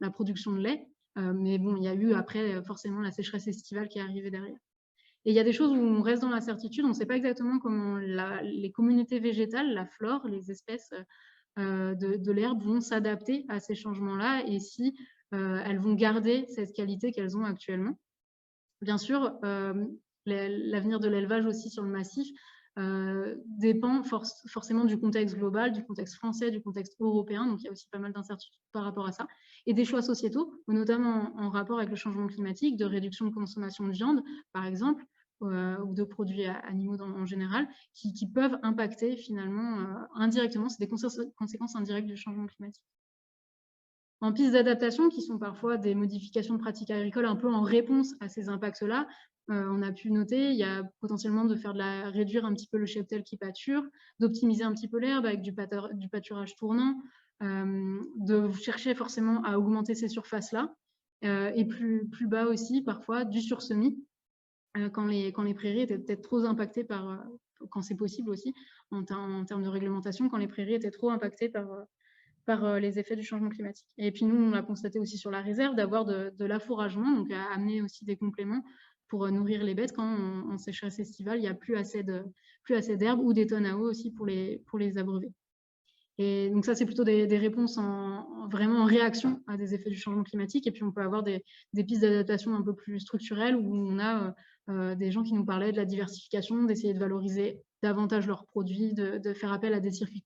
la production de lait. Mais bon, il y a eu après forcément la sécheresse estivale qui est arrivée derrière. Et il y a des choses où on reste dans l'incertitude, on ne sait pas exactement comment les communautés végétales, la flore, les espèces de l'herbe vont s'adapter à ces changements-là et si elles vont garder cette qualité qu'elles ont actuellement. Bien sûr, l'avenir de l'élevage aussi sur le massif dépend forcément du contexte global, du contexte français, du contexte européen, donc il y a aussi pas mal d'incertitudes par rapport à ça, et des choix sociétaux, notamment en rapport avec le changement climatique, de réduction de consommation de viande, par exemple, ou de produits animaux en général, qui peuvent impacter finalement indirectement, c'est des conséquences indirectes du changement climatique. En pistes d'adaptation, qui sont parfois des modifications de pratiques agricoles un peu en réponse à ces impacts-là, on a pu noter, il y a potentiellement de réduire un petit peu le cheptel qui pâture, d'optimiser un petit peu l'herbe avec du pâturage tournant, de chercher forcément à augmenter ces surfaces-là, et plus bas aussi, parfois, du sursemis, quand les prairies étaient peut-être trop impactées quand c'est possible aussi, en termes de réglementation, quand les prairies étaient trop impactées par les effets du changement climatique. Et puis nous, on l'a constaté aussi sur la réserve, d'avoir de l'affouragement, donc à amener aussi des compléments pour nourrir les bêtes quand en sécheresse estivale, il n'y a plus assez d'herbe ou des tonnes à eau aussi pour les abreuver. Et donc ça, c'est plutôt des réponses vraiment en réaction à des effets du changement climatique. Et puis on peut avoir des pistes d'adaptation un peu plus structurelles où on a des gens qui nous parlaient de la diversification, d'essayer de valoriser davantage leurs produits, de faire appel à des circuits.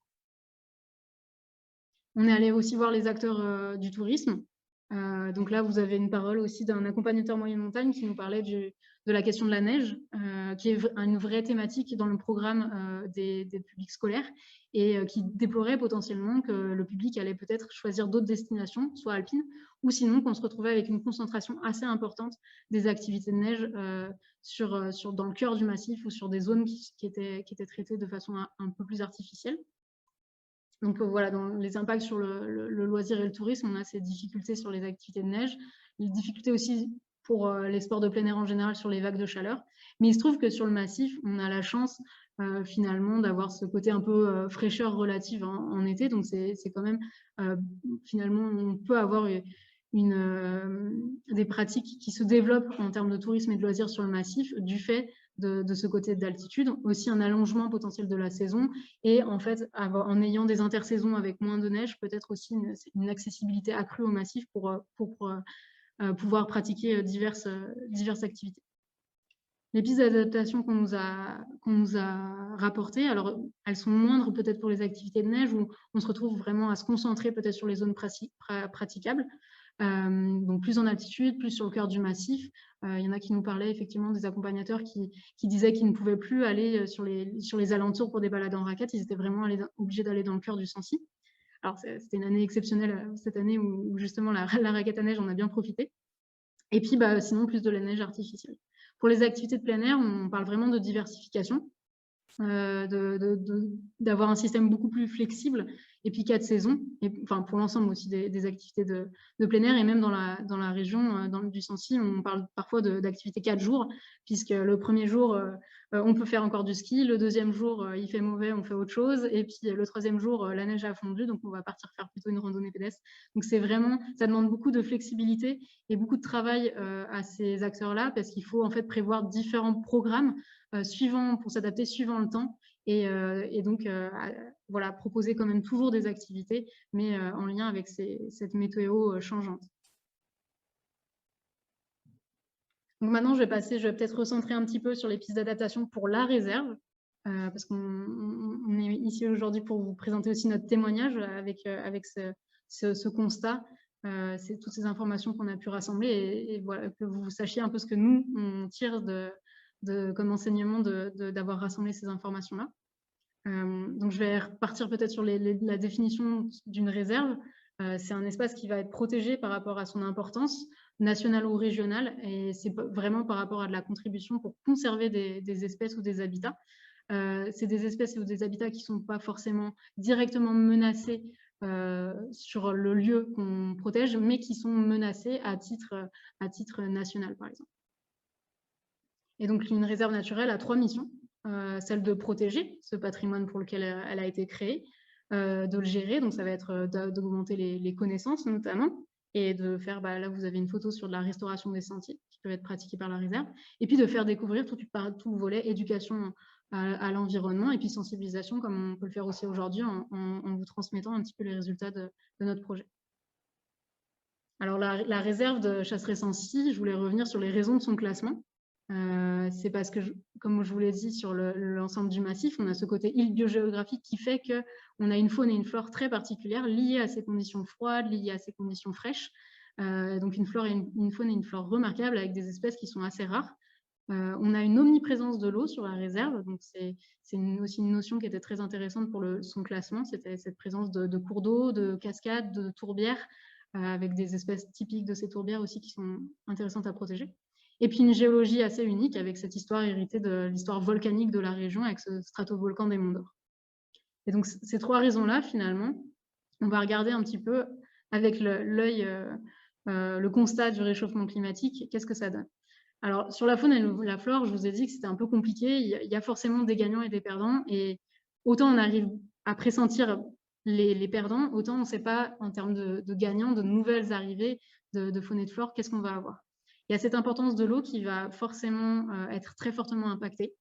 On est allé aussi voir les acteurs du tourisme. Donc là, vous avez une parole aussi d'un accompagnateur moyenne montagne qui nous parlait de la question de la neige, qui est une vraie thématique dans le programme des publics scolaires et qui déplorait potentiellement que le public allait peut-être choisir d'autres destinations, soit alpines, ou sinon qu'on se retrouvait avec une concentration assez importante des activités de neige dans le cœur du massif ou sur des zones qui étaient traitées de façon un peu plus artificielle. Donc voilà, dans les impacts sur le loisir et le tourisme, on a ces difficultés sur les activités de neige, les difficultés aussi pour les sports de plein air en général sur les vagues de chaleur. Mais il se trouve que sur le massif, on a la chance finalement d'avoir ce côté un peu fraîcheur relative en été. Donc c'est quand même, finalement, on peut avoir des pratiques qui se développent en termes de tourisme et de loisirs sur le massif du fait de ce côté d'altitude, aussi un allongement potentiel de la saison et en fait, en ayant des intersaisons avec moins de neige, peut-être aussi une accessibilité accrue au massif pour pouvoir pratiquer diverses activités. Les pistes d'adaptation qu'on nous a rapportées, alors elles sont moindres peut-être pour les activités de neige où on se retrouve vraiment à se concentrer peut-être sur les zones praticables. Donc plus en altitude, plus sur le cœur du massif. Il y en a qui nous parlaient effectivement des accompagnateurs qui disaient qu'ils ne pouvaient plus aller sur les alentours pour des balades en raquette, ils étaient vraiment obligés d'aller dans le cœur du Sancy. Alors c'était une année exceptionnelle cette année où justement la raquette à neige, on a bien profité. Et puis sinon plus de la neige artificielle. Pour les activités de plein air, on parle vraiment de diversification, d'avoir un système beaucoup plus flexible et puis 4 saisons, enfin pour l'ensemble aussi des activités de plein air et même dans la région du Sancy, on parle parfois d'activités 4 jours puisque le premier jour on peut faire encore du ski, le deuxième jour il fait mauvais, on fait autre chose et puis le troisième jour la neige a fondu donc on va partir faire plutôt une randonnée pédestre. Donc c'est vraiment, ça demande beaucoup de flexibilité et beaucoup de travail à ces acteurs-là parce qu'il faut en fait prévoir différents programmes pour s'adapter suivant le temps et donc voilà, proposer quand même toujours des activités mais en lien avec cette météo changeante. Donc maintenant je vais peut-être recentrer un petit peu sur les pistes d'adaptation pour la réserve. parce qu'on est ici aujourd'hui pour vous présenter aussi notre témoignage avec ce constat. C'est toutes ces informations qu'on a pu rassembler et voilà, que vous sachiez un peu ce que nous, on tire comme enseignement d'avoir rassemblé ces informations-là. Donc, je vais repartir peut-être sur la définition d'une réserve. C'est un espace qui va être protégé par rapport à son importance nationale ou régionale, et c'est vraiment par rapport à de la contribution pour conserver des espèces ou des habitats. C'est des espèces ou des habitats qui ne sont pas forcément directement menacés sur le lieu qu'on protège, mais qui sont menacés à titre national, par exemple. Et donc, une réserve naturelle a 3 missions. Celle de protéger ce patrimoine pour lequel elle a été créée, de le gérer, donc ça va être d'augmenter les connaissances notamment, et de faire, là vous avez une photo sur de la restauration des sentiers qui peuvent être pratiqués par la réserve, et puis de faire découvrir tout le volet éducation à l'environnement et puis sensibilisation, comme on peut le faire aussi aujourd'hui en vous transmettant un petit peu les résultats de notre projet. Alors la réserve de Chasserais-Sancy, je voulais revenir sur les raisons de son classement. C'est parce que, comme je vous l'ai dit, sur l'ensemble du massif, on a ce côté île biogéographique qui fait qu'on a une faune et une flore très particulières liées à ces conditions froides, liées à ces conditions fraîches. Donc une faune et une flore remarquables avec des espèces qui sont assez rares. On a une omniprésence de l'eau sur la réserve, donc c'est aussi une notion qui était très intéressante pour son classement, c'était cette présence de cours d'eau, de cascades, de tourbières, avec des espèces typiques de ces tourbières aussi qui sont intéressantes à protéger. Et puis une géologie assez unique avec cette histoire héritée de l'histoire volcanique de la région avec ce stratovolcan des Monts d'Or. Et donc ces 3 raisons-là, finalement, on va regarder un petit peu avec l'œil, le constat du réchauffement climatique, qu'est-ce que ça donne. Alors sur la faune et la flore, je vous ai dit que c'était un peu compliqué, il y a forcément des gagnants et des perdants, et autant on arrive à pressentir les perdants, autant on ne sait pas en termes de gagnants, de nouvelles arrivées de faune et de flore, qu'est-ce qu'on va avoir. Il y a cette importance de l'eau qui va forcément être très fortement impactée.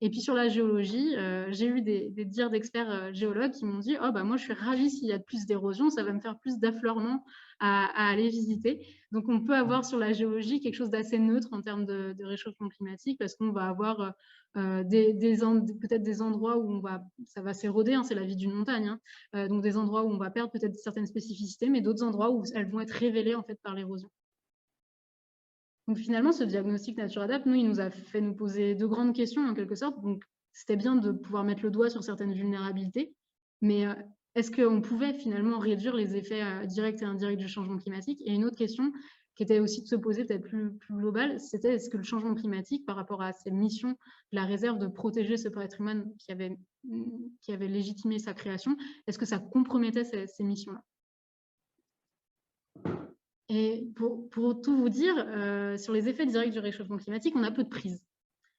Et puis sur la géologie, j'ai eu des dires d'experts géologues qui m'ont dit « Oh, moi, je suis ravie s'il y a plus d'érosion, ça va me faire plus d'affleurement à aller visiter. » Donc, on peut avoir sur la géologie quelque chose d'assez neutre en termes de réchauffement climatique parce qu'on va avoir peut-être des endroits où ça va s'éroder, c'est la vie d'une montagne. Donc, des endroits où on va perdre peut-être certaines spécificités, mais d'autres endroits où elles vont être révélées en fait, par l'érosion. Donc finalement, ce diagnostic NatureAdapt, il nous a fait nous poser 2 grandes questions en quelque sorte. Donc c'était bien de pouvoir mettre le doigt sur certaines vulnérabilités, mais est-ce qu'on pouvait finalement réduire les effets directs et indirects du changement climatique? Et une autre question qui était aussi de se poser peut-être plus globale, c'était est-ce que le changement climatique, par rapport à ces missions de la réserve de protéger ce patrimoine qui avait légitimé sa création, est-ce que ça compromettait ces missions-là? Et pour tout vous dire, sur les effets directs du réchauffement climatique, on a peu de prise.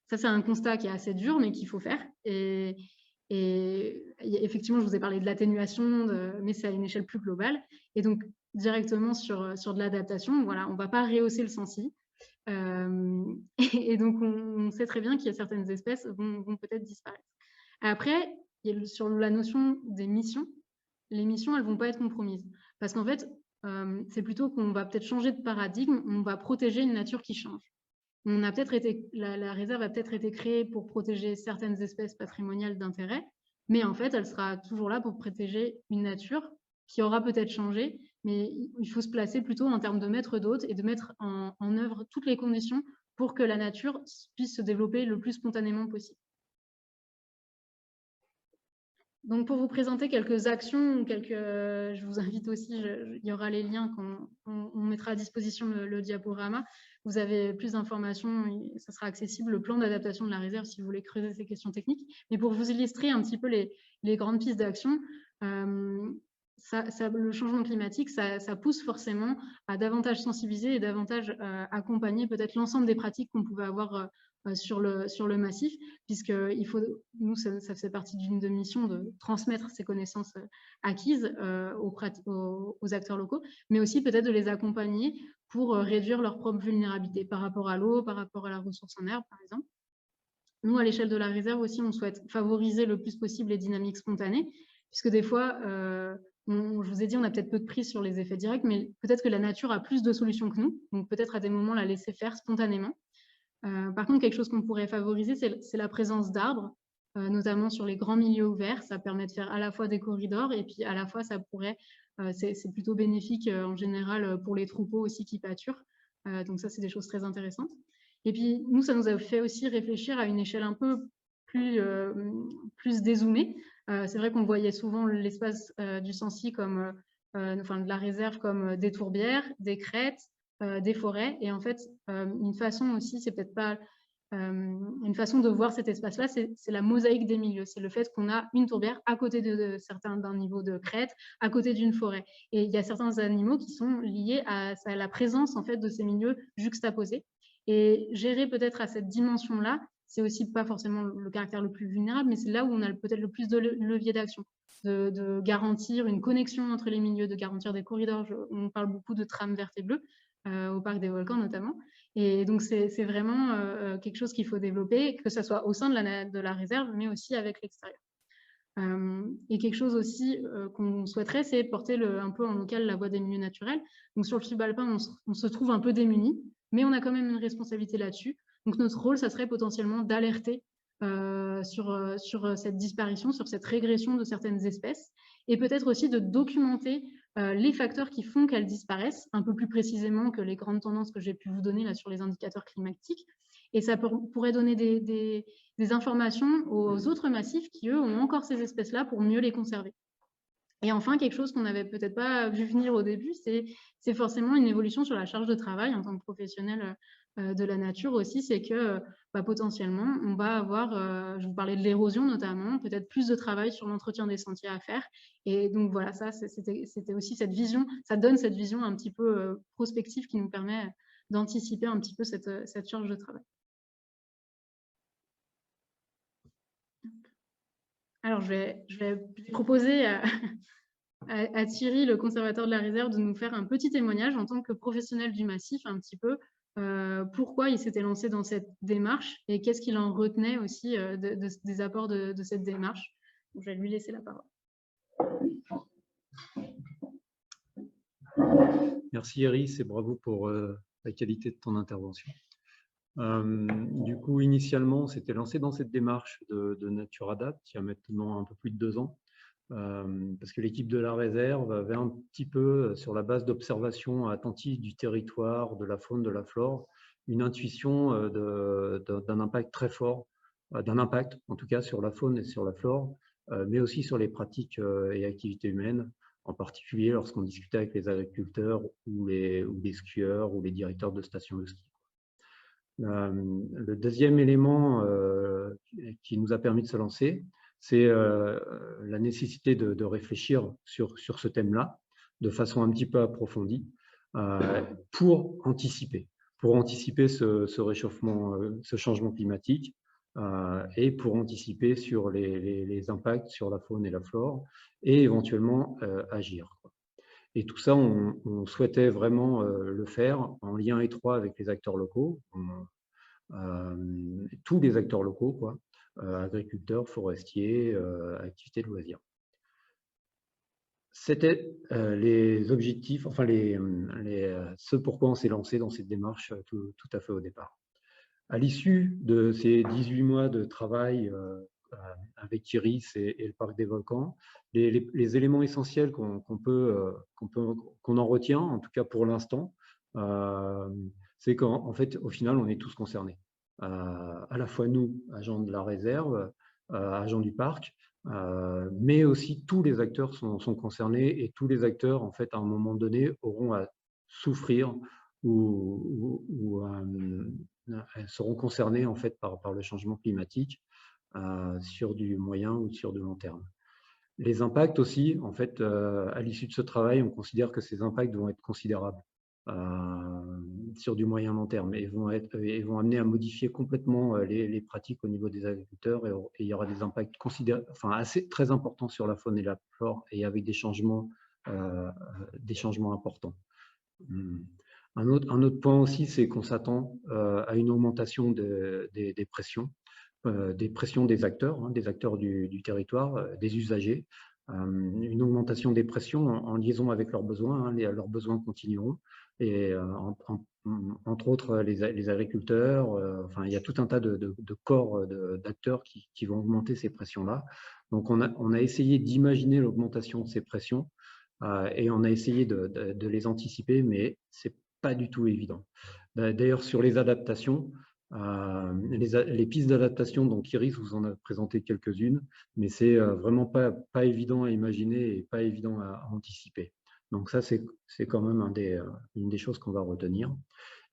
Ça, c'est un constat qui est assez dur, mais qu'il faut faire. Et effectivement, je vous ai parlé de l'atténuation, mais c'est à une échelle plus globale. Et donc, directement sur de l'adaptation, voilà, on ne va pas rehausser le Sancy. Et donc, on sait très bien qu'il y a certaines espèces vont peut-être disparaître. Après, sur la notion des missions, les missions, elles ne vont pas être compromises. Parce qu'en fait, c'est plutôt qu'on va peut-être changer de paradigme, on va protéger une nature qui change. La réserve a peut-être été créée pour protéger certaines espèces patrimoniales d'intérêt, mais en fait, elle sera toujours là pour protéger une nature qui aura peut-être changé, mais il faut se placer plutôt en termes de maître d'hôte et de mettre en œuvre toutes les conditions pour que la nature puisse se développer le plus spontanément possible. Donc, pour vous présenter quelques actions, je vous invite aussi, il y aura les liens quand on mettra à disposition le diaporama. Vous avez plus d'informations, ça sera accessible, le plan d'adaptation de la réserve si vous voulez creuser ces questions techniques. Mais pour vous illustrer un petit peu les grandes pistes d'action, le changement climatique, ça pousse forcément à davantage sensibiliser et davantage accompagner peut-être l'ensemble des pratiques qu'on pouvait avoir sur le massif, puisque nous, ça fait partie d'une de missions de transmettre ces connaissances acquises aux acteurs locaux, mais aussi peut-être de les accompagner pour réduire leur propre vulnérabilité par rapport à l'eau, par rapport à la ressource en herbe, par exemple. Nous, à l'échelle de la réserve aussi, on souhaite favoriser le plus possible les dynamiques spontanées, puisque des fois, je vous ai dit, on a peut-être peu de prise sur les effets directs, mais peut-être que la nature a plus de solutions que nous, donc peut-être à des moments la laisser faire spontanément. Par contre, quelque chose qu'on pourrait favoriser, c'est la présence d'arbres notamment sur les grands milieux ouverts. Ça permet de faire à la fois des corridors et puis à la fois, ça pourrait, c'est plutôt bénéfique en général pour les troupeaux aussi qui pâturent. Donc ça, c'est des choses très intéressantes. Et puis, nous, ça nous a fait aussi réfléchir à une échelle un peu plus dézoomée. C'est vrai qu'on voyait souvent l'espace du Sancy comme, enfin de la réserve comme des tourbières, des crêtes, des forêts. Et en fait, une façon aussi, c'est peut-être pas une façon de voir cet espace-là, c'est la mosaïque des milieux. C'est le fait qu'on a une tourbière à côté de certains d'un niveau de crête, à côté d'une forêt. Et il y a certains animaux qui sont liés à la présence en fait de ces milieux juxtaposés. Et gérer peut-être à cette dimension-là, c'est aussi pas forcément le caractère le plus vulnérable, mais c'est là où on a peut-être le plus de levier d'action, de garantir une connexion entre les milieux, de garantir des corridors. On parle beaucoup de trames vertes et bleues, au parc des volcans notamment. Et donc, c'est vraiment quelque chose qu'il faut développer, que ce soit au sein de la réserve, mais aussi avec l'extérieur. Et quelque chose aussi qu'on souhaiterait, c'est porter un peu en local la voix des milieux naturels. Donc, sur le subalpin, on se trouve un peu démunis, mais on a quand même une responsabilité là-dessus. Donc, notre rôle, ça serait potentiellement d'alerter sur cette disparition, sur cette régression de certaines espèces, et peut-être aussi de documenter les facteurs qui font qu'elles disparaissent, un peu plus précisément que les grandes tendances que j'ai pu vous donner là sur les indicateurs climatiques. Et ça pourrait donner des informations aux autres massifs qui, eux, ont encore ces espèces-là pour mieux les conserver. Et enfin, quelque chose qu'on n'avait peut-être pas vu venir au début, c'est forcément une évolution sur la charge de travail en tant que professionnel de la nature aussi, c'est que potentiellement, on va avoir, je vous parlais de l'érosion notamment, peut-être plus de travail sur l'entretien des sentiers à faire. Et donc voilà, ça, c'était aussi cette vision, ça donne cette vision un petit peu prospective qui nous permet d'anticiper un petit peu cette charge de travail. Alors, je vais proposer à Thierry, le conservateur de la réserve, de nous faire un petit témoignage en tant que professionnel du massif, un petit peu pourquoi il s'était lancé dans cette démarche et qu'est-ce qu'il en retenait aussi des apports de cette démarche. Donc, je vais lui laisser la parole. Merci Iris et bravo pour la qualité de ton intervention. Du coup, initialement, on s'était lancé dans cette démarche de NatureAdapt il y a maintenant un peu plus de 2 ans. Parce que l'équipe de la réserve avait un petit peu, sur la base d'observation attentive du territoire, de la faune, de la flore, une intuition d'un impact très fort, d'un impact en tout cas sur la faune et sur la flore, mais aussi sur les pratiques et activités humaines, en particulier lorsqu'on discutait avec les agriculteurs ou les skieurs ou les directeurs de stations de ski. Le deuxième élément qui nous a permis de se lancer, c'est la nécessité de réfléchir sur ce thème-là de façon un petit peu approfondie pour anticiper ce réchauffement, ce changement climatique et pour anticiper sur les impacts sur la faune et la flore et éventuellement agir. Et tout ça, on souhaitait vraiment le faire en lien étroit avec les acteurs locaux, tous les acteurs locaux, quoi. Agriculteurs, forestiers, activités de loisirs. C'était les objectifs, enfin ce pourquoi on s'est lancé dans cette démarche tout à fait au départ. À l'issue de ces 18 mois de travail avec Iris et le Parc des Volcans, les éléments essentiels qu'on en retient, en tout cas pour l'instant, c'est qu'en fait, au final, on est tous concernés. À la fois nous, agents de la réserve, agents du parc, mais aussi tous les acteurs sont concernés et tous les acteurs, en fait, à un moment donné, auront à souffrir ou seront concernés en fait par le changement climatique sur du moyen ou sur du long terme. Les impacts aussi, en fait, à l'issue de ce travail, on considère que ces impacts vont être considérables sur du moyen long terme et vont amener à modifier complètement les pratiques au niveau des agriculteurs et il y aura des impacts très importants sur la faune et la flore et avec des changements importants. Un autre point aussi, c'est qu'on s'attend à une augmentation des pressions des acteurs du territoire, des usagers, une augmentation des pressions en liaison avec leurs besoins. Leurs besoins continueront et entre autres les agriculteurs. Enfin, il y a tout un tas de corps d'acteurs qui vont augmenter ces pressions-là. Donc, on a essayé d'imaginer l'augmentation de ces pressions et on a essayé de les anticiper, mais ce n'est pas du tout évident. D'ailleurs, sur les adaptations, les pistes d'adaptation, donc Iris vous en a présenté quelques-unes, mais c'est vraiment pas évident à imaginer et pas évident à anticiper. Donc ça, c'est quand même une des choses qu'on va retenir.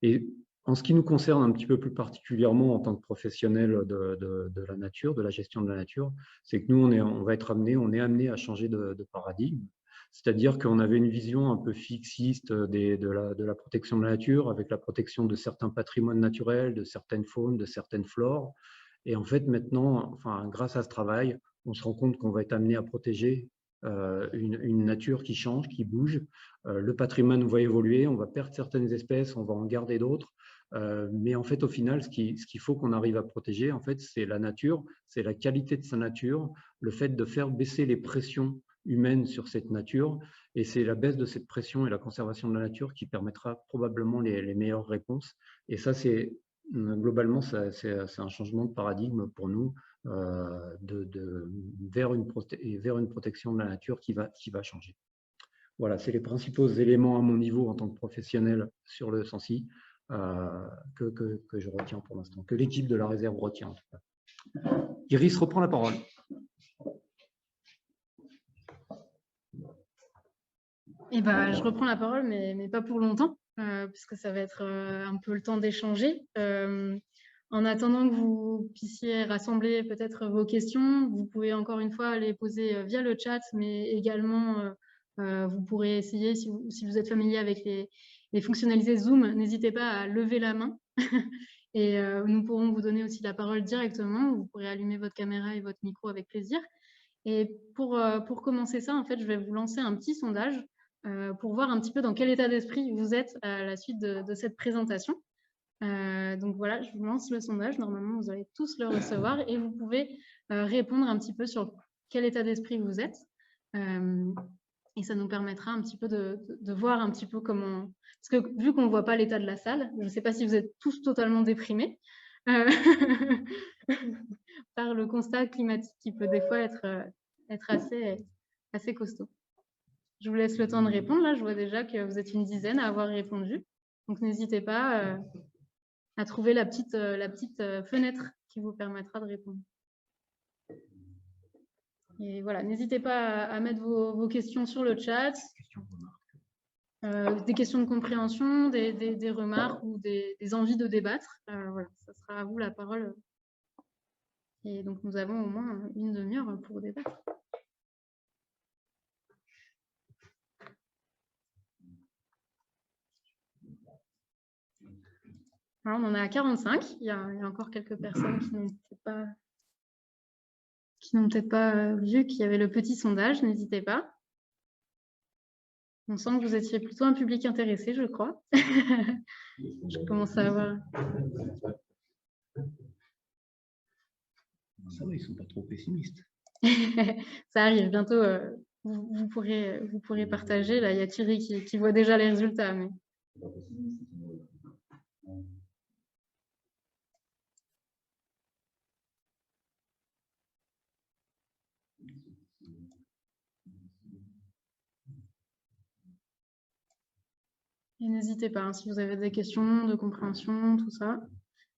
Et en ce qui nous concerne un petit peu plus particulièrement en tant que professionnels de la nature, de la gestion de la nature, c'est que nous, on est amené à changer de paradigme. C'est-à-dire qu'on avait une vision un peu fixiste de la protection de la nature, avec la protection de certains patrimoines naturels, de certaines faunes, de certaines flores. Et en fait, maintenant, enfin, grâce à ce travail, on se rend compte qu'on va être amené à protéger une nature qui change, qui bouge. Le patrimoine va évoluer, on va perdre certaines espèces, on va en garder d'autres. Mais en fait, au final, ce qu'il faut qu'on arrive à protéger, en fait, c'est la nature, c'est la qualité de sa nature, le fait de faire baisser les pressions humaine sur cette nature, et c'est la baisse de cette pression et la conservation de la nature qui permettra probablement les meilleures réponses. Et ça, c'est globalement, c'est un changement de paradigme pour nous vers une protection de la nature qui va changer. Voilà, c'est les principaux éléments à mon niveau en tant que professionnel sur le Sancy que je retiens pour l'instant, que l'équipe de la réserve retient en tout cas. Iris reprend la parole. Eh ben, je reprends la parole, mais pas pour longtemps, puisque ça va être un peu le temps d'échanger. En attendant que vous puissiez rassembler peut-être vos questions, vous pouvez encore une fois les poser via le chat, mais également, vous pourrez essayer, si vous êtes familier avec les fonctionnalités Zoom, n'hésitez pas à lever la main. Et nous pourrons vous donner aussi la parole directement. Vous pourrez allumer votre caméra et votre micro avec plaisir. Et pour commencer ça, en fait, je vais vous lancer un petit sondage pour voir un petit peu dans quel état d'esprit vous êtes à la suite de cette présentation. Donc voilà, je vous lance le sondage. Normalement, vous allez tous le recevoir et vous pouvez répondre un petit peu sur quel état d'esprit vous êtes. Et ça nous permettra un petit peu de voir un petit peu comment... Parce que vu qu'on ne voit pas l'état de la salle, je ne sais pas si vous êtes tous totalement déprimés par le constat climatique qui peut des fois être assez costaud. Je vous laisse le temps de répondre. Là, je vois déjà que vous êtes une dizaine à avoir répondu. Donc, n'hésitez pas à trouver la petite fenêtre qui vous permettra de répondre. Et voilà, n'hésitez pas à mettre vos questions sur le chat. Des questions de compréhension, des remarques ou des envies de débattre. Voilà, ça sera à vous la parole. Et donc, nous avons au moins une demi-heure pour débattre. Alors, on en est à 45. Il y a encore quelques personnes qui n'ont peut-être pas vu qu'il y avait le petit sondage. N'hésitez pas. On sent que vous étiez plutôt un public intéressé, je crois. Je commence à avoir... Ça va, ils ne sont pas trop pessimistes. Ça arrive, bientôt, vous pourrez partager. Là, il y a Thierry qui voit déjà les résultats. Mais... Et n'hésitez pas, hein, si vous avez des questions de compréhension, tout ça.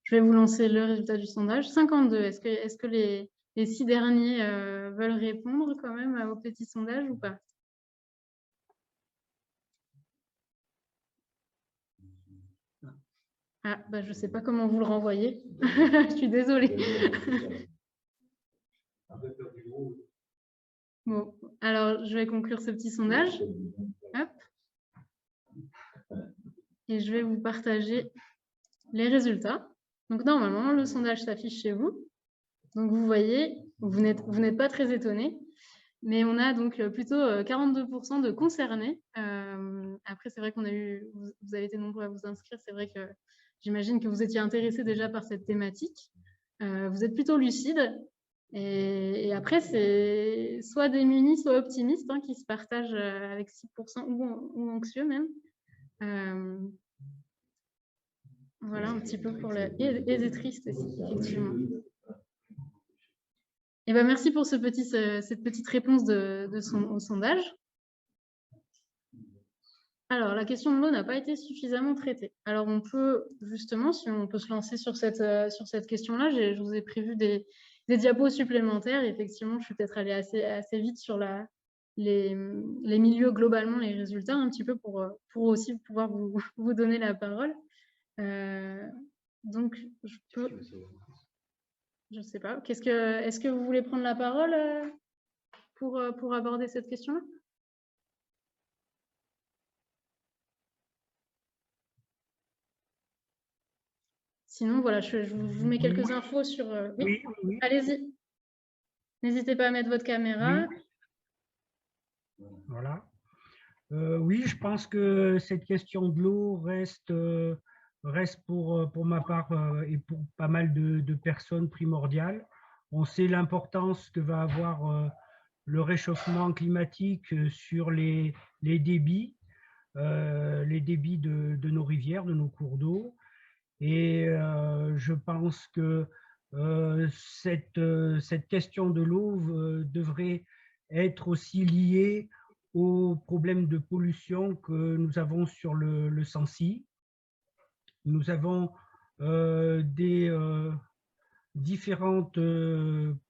Je vais vous lancer le résultat du sondage. 52, est-ce que les 6 derniers veulent répondre quand même au petit sondage ou pas? Ah, bah, je ne sais pas comment vous le renvoyez. Je suis désolée. Bon, alors je vais conclure ce petit sondage. Hop. Et je vais vous partager les résultats. Donc, normalement, le sondage s'affiche chez vous. Donc, vous voyez, vous n'êtes pas très étonnés, mais on a donc plutôt 42% de concernés. Après, c'est vrai qu'on a eu, vous avez été nombreux à vous inscrire. C'est vrai que j'imagine que vous étiez intéressés déjà par cette thématique. Vous êtes plutôt lucides. Et après, c'est soit démunis, soit optimistes qui se partagent avec 6% ou anxieux même. Voilà un petit peu pour le... Et des tristes aussi, effectivement. Et ben, merci pour cette petite réponse au sondage. Alors, la question de l'eau n'a pas été suffisamment traitée. Alors, on peut, justement, si on peut se lancer sur cette question-là, je vous ai prévu des diapos supplémentaires. Effectivement, je suis peut-être allée assez vite sur les milieux globalement, les résultats, un petit peu pour aussi pouvoir vous donner la parole. Donc, je ne sais pas. Est-ce que vous voulez prendre la parole pour aborder cette question-là? Sinon, voilà, je vous mets quelques infos sur... Oui, oui. Allez-y. N'hésitez pas à mettre votre caméra. Oui. Voilà. Oui, je pense que cette question de l'eau reste pour ma part et pour pas mal de personnes primordiale. On sait l'importance que va avoir le réchauffement climatique sur les débits de nos rivières, de nos cours d'eau. Et je pense que cette question de l'eau devrait être aussi liée aux problèmes de pollution que nous avons sur le Sancy. Nous avons des différentes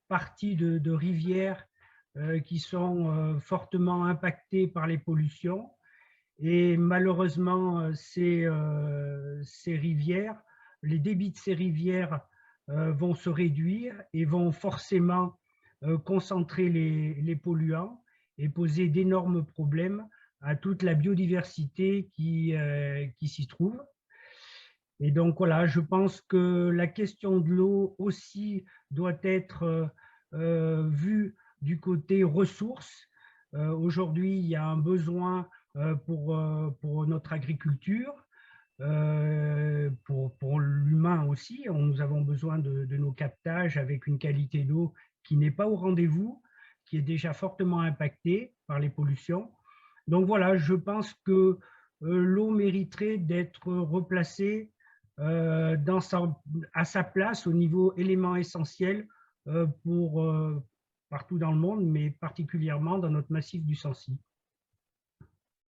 parties de rivières qui sont fortement impactées par les pollutions. Et malheureusement, ces rivières, les débits de ces rivières vont se réduire et vont forcément concentrer les polluants et poser d'énormes problèmes à toute la biodiversité qui s'y trouve. Et donc voilà, je pense que la question de l'eau aussi doit être vue du côté ressources. Aujourd'hui, il y a un besoin pour notre agriculture, pour l'humain aussi. Nous avons besoin de nos captages avec une qualité d'eau qui n'est pas au rendez-vous, qui est déjà fortement impactée par les pollutions. Donc voilà, je pense que l'eau mériterait d'être replacée à sa place au niveau élément essentiel partout dans le monde, mais particulièrement dans notre massif du Sancy.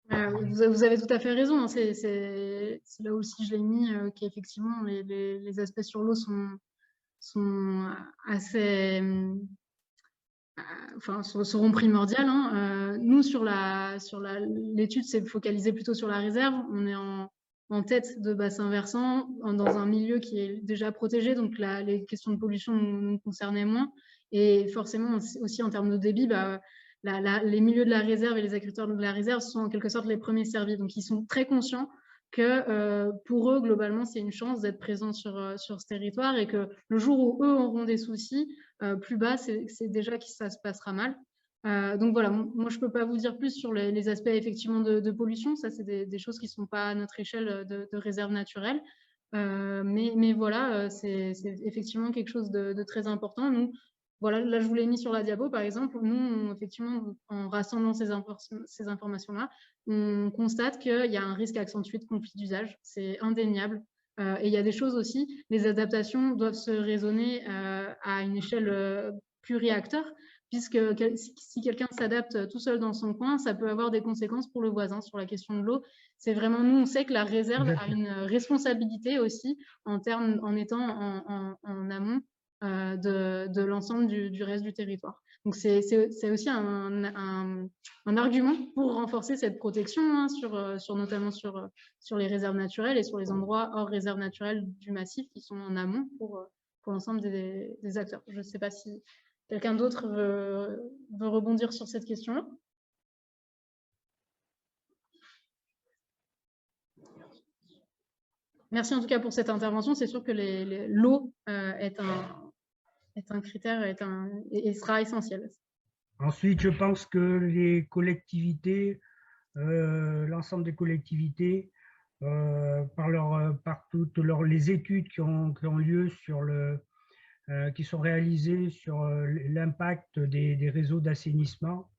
Vous avez tout à fait raison, hein. C'est là aussi je l'ai mis, qu'effectivement les aspects sur l'eau sont assez, enfin, seront primordiaux, hein. Nous, sur l'étude, c'est focalisé plutôt sur la réserve. On est en tête de bassin versant, dans un milieu qui est déjà protégé, donc les questions de pollution nous concernaient moins. Et forcément, aussi en termes de débit, les milieux de la réserve et les agriculteurs de la réserve sont en quelque sorte les premiers servis. Donc, ils sont très conscients que pour eux, globalement, c'est une chance d'être présents sur ce territoire et que le jour où eux auront des soucis, plus bas, c'est déjà que ça se passera mal. Donc voilà, moi je ne peux pas vous dire plus sur les aspects effectivement de pollution. Ça, c'est des choses qui ne sont pas à notre échelle de réserve naturelle. Mais voilà, c'est effectivement quelque chose de très important. Nous, voilà, là, je vous l'ai mis sur la diapo, par exemple. Nous, effectivement, en rassemblant ces informations-là, on constate qu'il y a un risque accentué de conflit d'usage. C'est indéniable. Et il y a des choses aussi, les adaptations doivent se raisonner à une échelle pluriacteur, puisque si quelqu'un s'adapte tout seul dans son coin, ça peut avoir des conséquences pour le voisin sur la question de l'eau. C'est vraiment, nous, on sait que la réserve a une responsabilité aussi en étant en amont de l'ensemble du reste du territoire. Donc, c'est aussi un argument pour renforcer cette protection, hein, notamment sur les réserves naturelles et sur les endroits hors réserve naturelle du massif qui sont en amont pour l'ensemble des acteurs. Je ne sais pas si quelqu'un d'autre veut rebondir sur cette question-là. Merci en tout cas pour cette intervention. C'est sûr que l'eau est un critère et sera essentiel. Ensuite, je pense que les collectivités, l'ensemble des collectivités, par toutes les études qui ont lieu qui sont réalisées sur l'impact des réseaux d'assainissement,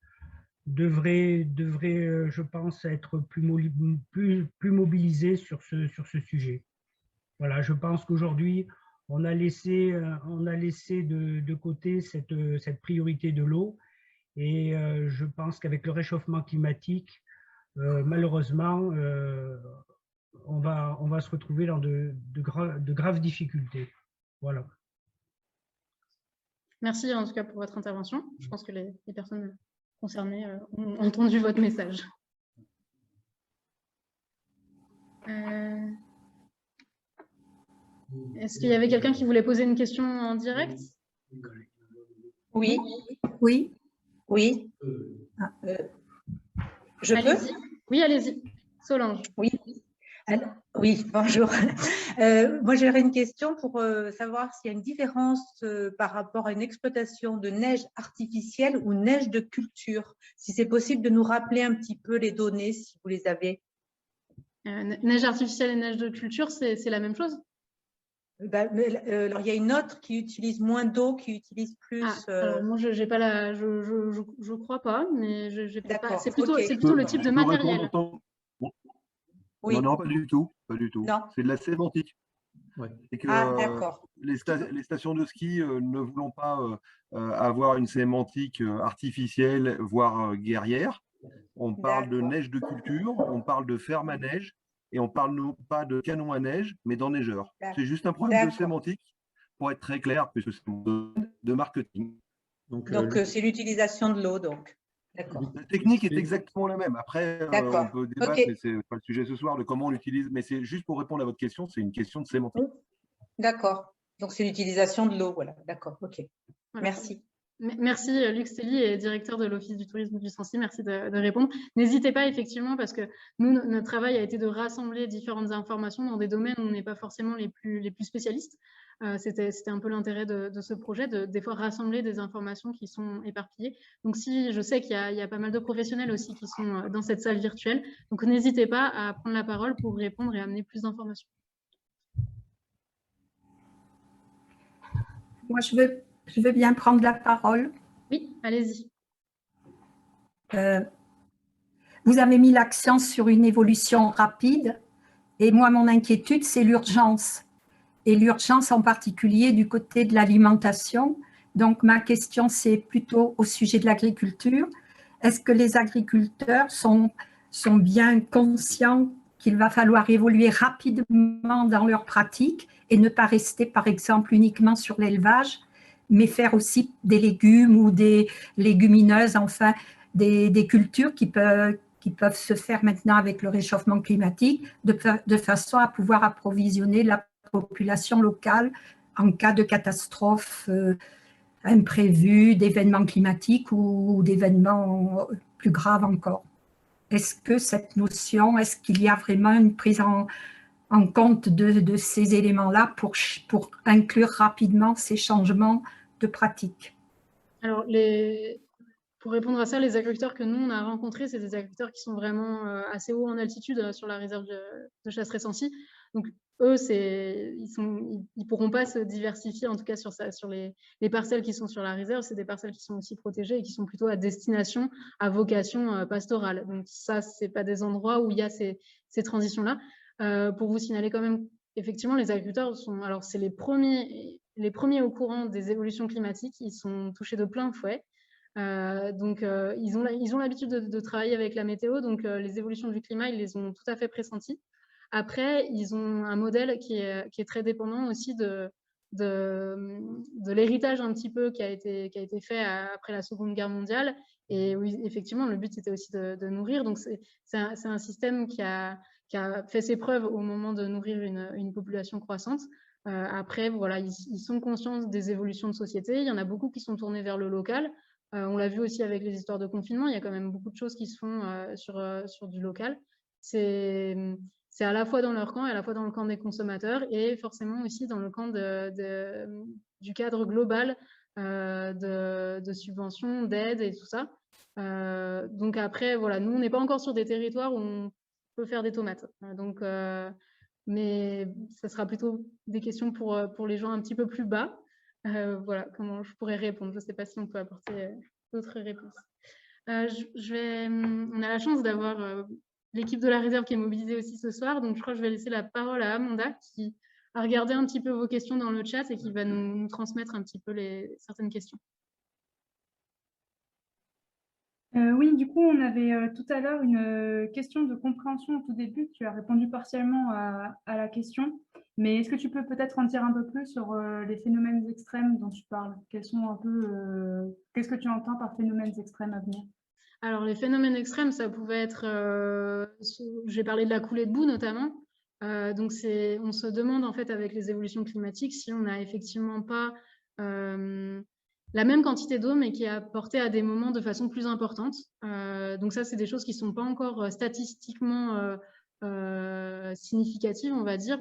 devrait, je pense, être plus mobilisé sur ce sujet. Voilà, je pense qu'aujourd'hui, on a laissé de côté cette priorité de l'eau. Et je pense qu'avec le réchauffement climatique, malheureusement, on va se retrouver dans de graves difficultés. Voilà. Merci en tout cas pour votre intervention. Je pense que les personnes concernées ont entendu votre message. Est-ce qu'il y avait quelqu'un qui voulait poser une question en direct? Oui. Oui. Oui. Je peux? Oui, allez-y. Solange. Oui. Alors, oui, bonjour. Moi, j'aurais une question pour savoir s'il y a une différence par rapport à une exploitation de neige artificielle ou neige de culture. Si c'est possible de nous rappeler un petit peu les données, si vous les avez. Neige artificielle et neige de culture, c'est la même chose? Alors, il y a une autre qui utilise moins d'eau, qui utilise plus… alors moi, j'ai pas la… je crois pas, mais c'est plutôt, okay. plutôt le type de matériel. Oui. Non, pas du tout. Pas du tout. C'est de la sémantique. Ouais. Et que, les stations de ski ne voulant pas avoir une sémantique artificielle, voire guerrière, on parle de neige de culture, on parle de ferme à neige, et on parle non pas de canon à neige, mais d'enneigeur. C'est juste un problème de sémantique, pour être très clair, puisque c'est de marketing. Donc c'est l'utilisation de l'eau, donc. La technique est exactement la même. Après, on peut débattre, mais ce n'est pas le sujet ce soir, de comment on l'utilise. Mais c'est juste pour répondre à votre question, c'est une question de sémantique. D'accord. Donc, c'est l'utilisation de l'eau. Voilà. D'accord. OK. Voilà. Merci. Merci, Luc Stelly, directeur de l'Office du tourisme du Sancy. Merci de répondre. N'hésitez pas, effectivement, parce que nous, notre travail a été de rassembler différentes informations dans des domaines où on n'est pas forcément les plus spécialistes. C'était un peu l'intérêt de ce projet, des fois rassembler des informations qui sont éparpillées. Donc, si je sais qu'il y a pas mal de professionnels aussi qui sont dans cette salle virtuelle, donc n'hésitez pas à prendre la parole pour répondre et amener plus d'informations. Moi, je veux bien prendre la parole. Oui, allez-y. Vous avez mis l'accent sur une évolution rapide et moi, mon inquiétude, c'est l'urgence. Et l'urgence en particulier du côté de l'alimentation. Donc, ma question, c'est plutôt au sujet de l'agriculture. Est-ce que les agriculteurs sont bien conscients qu'il va falloir évoluer rapidement dans leurs pratiques et ne pas rester, par exemple, uniquement sur l'élevage, mais faire aussi des légumes ou des légumineuses, enfin, des cultures qui peuvent se faire maintenant avec le réchauffement climatique, de façon à pouvoir approvisionner la population locale en cas de catastrophe imprévue, d'événements climatiques ou d'événements plus graves encore. Est-ce que cette notion, est-ce qu'il y a vraiment une prise en compte de ces éléments-là pour inclure rapidement ces changements de pratique? Alors, pour répondre à ça, les agriculteurs que nous, on a rencontrés, c'est des agriculteurs qui sont vraiment assez haut en altitude sur la réserve de Chasserais-Sancy. Donc, eux, ils pourront pas se diversifier, en tout cas sur les parcelles qui sont sur la réserve. C'est des parcelles qui sont aussi protégées et qui sont plutôt à destination, à vocation pastorale. Donc, ça, c'est pas des endroits où il y a ces transitions-là. Pour vous signaler quand même, effectivement, les agriculteurs alors c'est les premiers au courant des évolutions climatiques. Ils sont touchés de plein fouet. Donc, ils ont l'habitude de travailler avec la météo, donc les évolutions du climat, ils les ont tout à fait pressenties. Après, ils ont un modèle qui est très dépendant aussi de l'héritage un petit peu qui a été fait après la Seconde Guerre mondiale. Et oui, effectivement, le but, c'était aussi de nourrir. Donc, c'est un système qui a fait ses preuves au moment de nourrir une population croissante. Après, voilà, ils sont conscients des évolutions de société. Il y en a beaucoup qui sont tournés vers le local. On l'a vu aussi avec les histoires de confinement, il y a quand même beaucoup de choses qui se font sur du local. C'est à la fois dans leur camp et à la fois dans le camp des consommateurs et forcément aussi dans le camp du cadre global de subventions, d'aides et tout ça. Donc après, voilà, nous, on n'est pas encore sur des territoires où on peut faire des tomates. Donc, mais ça sera plutôt des questions pour les gens un petit peu plus bas. Voilà comment je pourrais répondre. Je ne sais pas si on peut apporter d'autres réponses. On a la chance d'avoir l'équipe de la réserve qui est mobilisée aussi ce soir, donc je crois que je vais laisser la parole à Amanda qui a regardé un petit peu vos questions dans le chat et qui va nous transmettre un petit peu certaines questions. Oui, du coup, on avait tout à l'heure une question de compréhension au tout début. Tu as répondu partiellement à la question, mais est-ce que tu peux peut-être en dire un peu plus sur les phénomènes extrêmes dont tu parles? Qu'est-ce que tu entends par phénomènes extrêmes à venir? Alors, les phénomènes extrêmes, ça pouvait être, j'ai parlé de la coulée de boue notamment. Donc, on se demande en fait avec les évolutions climatiques si on n'a effectivement pas la même quantité d'eau, mais qui est apportée à des moments de façon plus importante. Donc ça, c'est des choses qui ne sont pas encore statistiquement significatives, on va dire.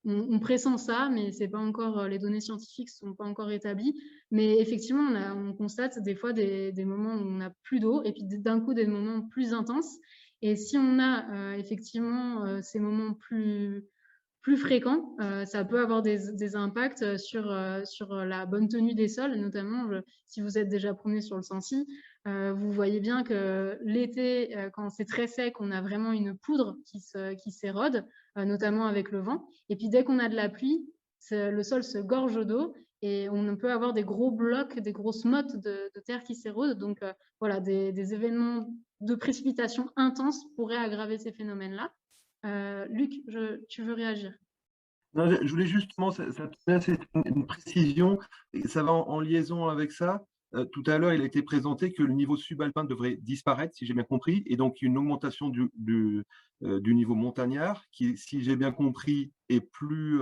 On pressent ça, mais c'est pas encore, les données scientifiques ne sont pas encore établies. Mais effectivement, on constate des fois des moments où on n'a plus d'eau et puis d'un coup des moments plus intenses. Et si on a effectivement ces moments plus fréquents, ça peut avoir des impacts sur la bonne tenue des sols, notamment si vous êtes déjà promené sur le Sancy, vous voyez bien que l'été, quand c'est très sec, on a vraiment une poudre qui s'érode, notamment avec le vent. Et puis dès qu'on a de la pluie, le sol se gorge d'eau et on peut avoir des gros blocs, des grosses mottes de terre qui s'érodent. Donc voilà, des événements de précipitation intenses pourraient aggraver ces phénomènes-là. Luc, tu veux réagir? Non, je voulais justement, c'est une précision, et ça va en liaison avec ça. Tout à l'heure, il a été présenté que le niveau subalpin devrait disparaître, si j'ai bien compris, et donc une augmentation du niveau montagnard, qui, si j'ai bien compris, est plus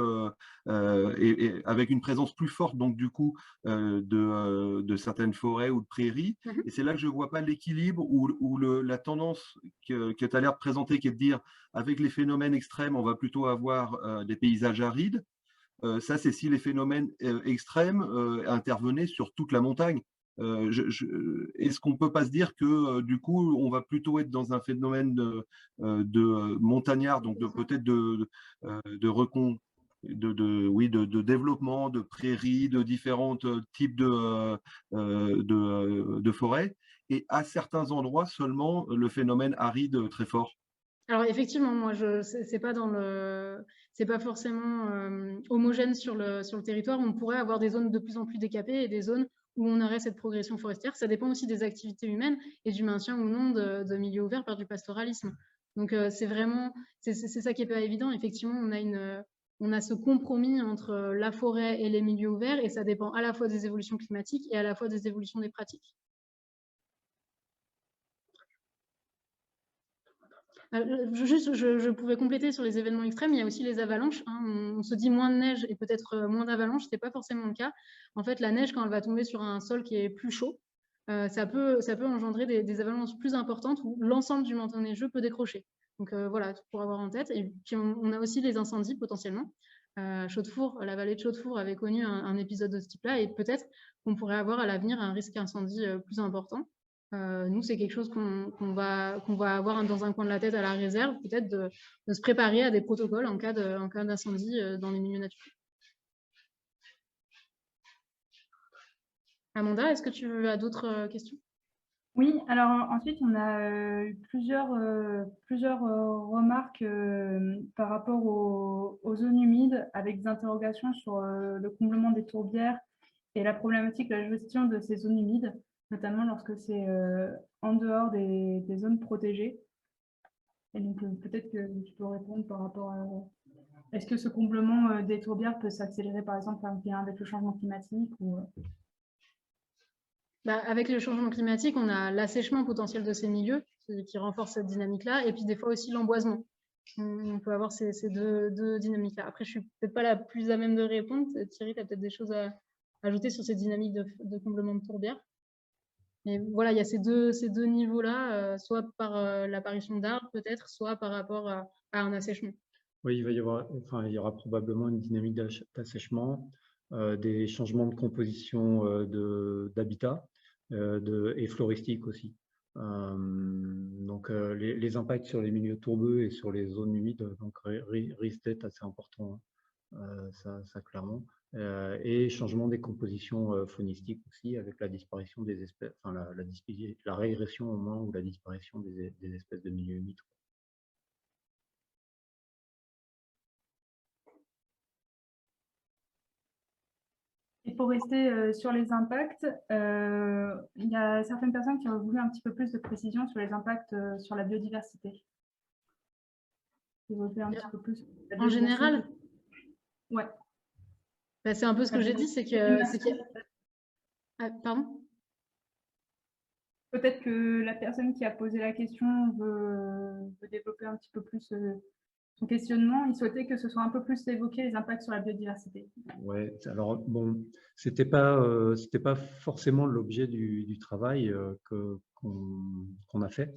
et avec une présence plus forte, donc du coup, de certaines forêts ou de prairies. Et c'est là que je ne vois pas l'équilibre ou la tendance que tu as l'air de présenter, qui est de dire, avec les phénomènes extrêmes, on va plutôt avoir des paysages arides. Ça, c'est si les phénomènes extrêmes intervenaient sur toute la montagne. Est-ce qu'on ne peut pas se dire que du coup, on va plutôt être dans un phénomène de montagnard, donc peut-être de développement de prairies, de différents types de forêts, et à certains endroits seulement le phénomène aride très fort? Alors effectivement, moi, c'est pas forcément homogène sur le territoire. On pourrait avoir des zones de plus en plus décapées et des zones où on aurait cette progression forestière. Ça dépend aussi des activités humaines et du maintien ou non de milieux ouverts par du pastoralisme. Donc c'est ça qui est pas évident. Effectivement, on a ce compromis entre la forêt et les milieux ouverts, et ça dépend à la fois des évolutions climatiques et à la fois des évolutions des pratiques. Je pouvais compléter sur les événements extrêmes, il y a aussi les avalanches. On se dit moins de neige et peut-être moins d'avalanches, ce n'est pas forcément le cas. En fait, la neige, quand elle va tomber sur un sol qui est plus chaud, ça peut engendrer des avalanches plus importantes où l'ensemble du manteau neigeux peut décrocher. Donc voilà, pour avoir en tête. Et puis on a aussi les incendies potentiellement. Chaudefour, la vallée de Chaudefour avait connu un épisode de ce type-là, et peut-être qu'on pourrait avoir à l'avenir un risque incendie plus important. Nous, c'est quelque chose qu'on va avoir dans un coin de la tête à la réserve, peut-être de se préparer à des protocoles en cas d'incendie dans les milieux naturels. Amanda, est-ce que tu as d'autres questions? Oui, alors ensuite, on a eu plusieurs remarques par rapport aux zones humides, avec des interrogations sur le comblement des tourbières et la problématique de la gestion de ces zones humides, notamment lorsque c'est en dehors des zones protégées. Et donc, peut-être que tu peux répondre par rapport à... Est-ce que ce comblement des tourbières peut s'accélérer, par exemple, avec le changement climatique ou... Avec le changement climatique, on a l'assèchement potentiel de ces milieux qui renforce cette dynamique-là, et puis des fois aussi l'emboisement. On peut avoir ces deux dynamiques-là. Après, je ne suis peut-être pas la plus à même de répondre. Thierry, tu as peut-être des choses à ajouter sur ces dynamiques de comblement de tourbières. Mais voilà, il y a ces deux niveaux-là, soit par l'apparition d'arbres peut-être, soit par rapport à un assèchement. Oui, il y aura probablement une dynamique d'assèchement, des changements de composition d'habitat et floristique aussi. Donc les impacts sur les milieux tourbeux et sur les zones humides risquent d'être assez importants ça clairement. Et changement des compositions faunistiques aussi, avec la disparition des espèces, enfin la régression au moins, ou la disparition des espèces de milieux humides. Et pour rester sur les impacts, il y a certaines personnes qui ont voulu un petit peu plus de précision sur les impacts sur la biodiversité. Développer un petit peu plus. En général, ouais. Bah, c'est un peu ce que j'ai dit, c'est que... Ah, pardon? Peut-être que la personne qui a posé la question veut développer un petit peu plus son questionnement. Il souhaitait que ce soit un peu plus évoqué les impacts sur la biodiversité. Ouais, alors bon, c'était pas forcément l'objet du travail qu'on a fait.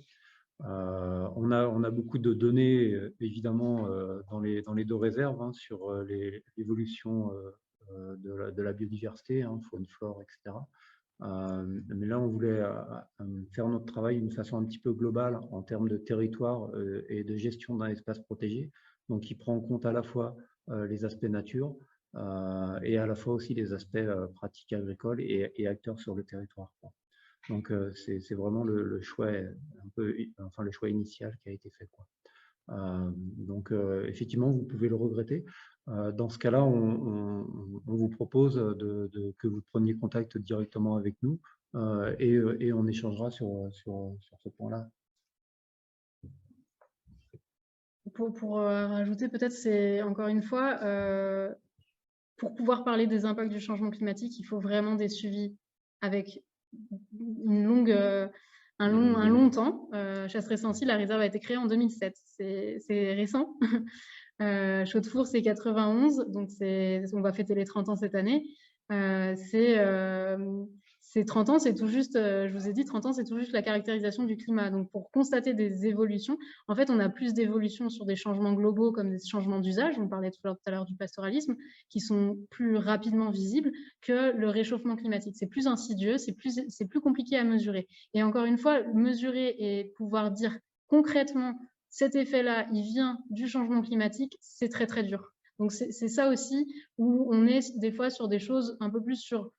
On a beaucoup de données, évidemment, dans les deux réserves, hein, sur l'évolution de la biodiversité, hein, faune, flore, etc. Mais là, on voulait faire notre travail d'une façon un petit peu globale en termes de territoire et de gestion d'un espace protégé, donc qui prend en compte à la fois les aspects nature et à la fois aussi les aspects pratiques agricoles et acteurs sur le territoire, quoi. Donc, c'est vraiment le choix, le choix initial qui a été fait, quoi. Donc, effectivement, vous pouvez le regretter. Dans ce cas-là, on vous propose que vous preniez contact directement avec nous et on échangera sur ce point-là. Pour rajouter, peut-être, c'est encore une fois, pour pouvoir parler des impacts du changement climatique, il faut vraiment des suivis avec un long temps. Chasserais-Sancy, la réserve a été créée en 2007. C'est récent. Chaux-de-Four, c'est 91, donc on va fêter les 30 ans cette année. C'est 30 ans, c'est tout juste, je vous ai dit, 30 ans, c'est tout juste la caractérisation du climat. Donc, pour constater des évolutions, en fait, on a plus d'évolutions sur des changements globaux comme des changements d'usage, on parlait tout à l'heure du pastoralisme, qui sont plus rapidement visibles que le réchauffement climatique. C'est plus insidieux, c'est plus compliqué à mesurer. Et encore une fois, mesurer et pouvoir dire concrètement, cet effet-là, il vient du changement climatique, c'est très, très dur. Donc, c'est ça aussi où on est des fois sur des choses un peu plus sur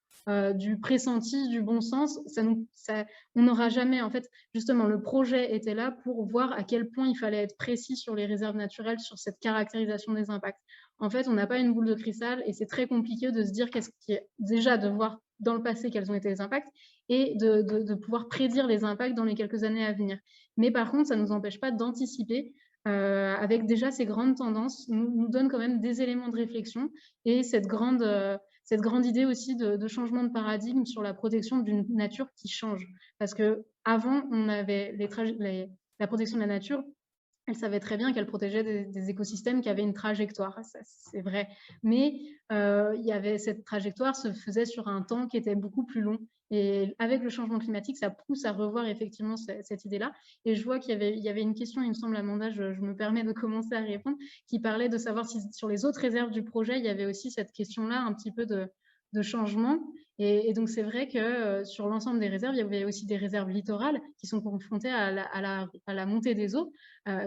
du pressenti, du bon sens. On n'aura jamais, en fait, justement, le projet était là pour voir à quel point il fallait être précis sur les réserves naturelles, sur cette caractérisation des impacts. En fait, on n'a pas une boule de cristal et c'est très compliqué de se dire qu'est-ce qui est déjà de voir dans le passé quels ont été les impacts et de pouvoir prédire les impacts dans les quelques années à venir. Mais par contre, ça ne nous empêche pas d'anticiper avec déjà ces grandes tendances, nous donne quand même des éléments de réflexion et cette grande idée aussi de changement de paradigme sur la protection d'une nature qui change. Parce qu'avant, on avait la protection de la nature, elle savait très bien qu'elle protégeait des écosystèmes qui avaient une trajectoire, c'est vrai. Mais il y avait cette trajectoire se faisait sur un temps qui était beaucoup plus long. Et avec le changement climatique, ça pousse à revoir effectivement cette idée-là. Et je vois qu'il y avait une question, il me semble, Amanda, je me permets de commencer à répondre, qui parlait de savoir si sur les autres réserves du projet, il y avait aussi cette question-là, un petit peu de changement. Et donc, c'est vrai que sur l'ensemble des réserves, il y avait aussi des réserves littorales qui sont confrontées à la montée des eaux.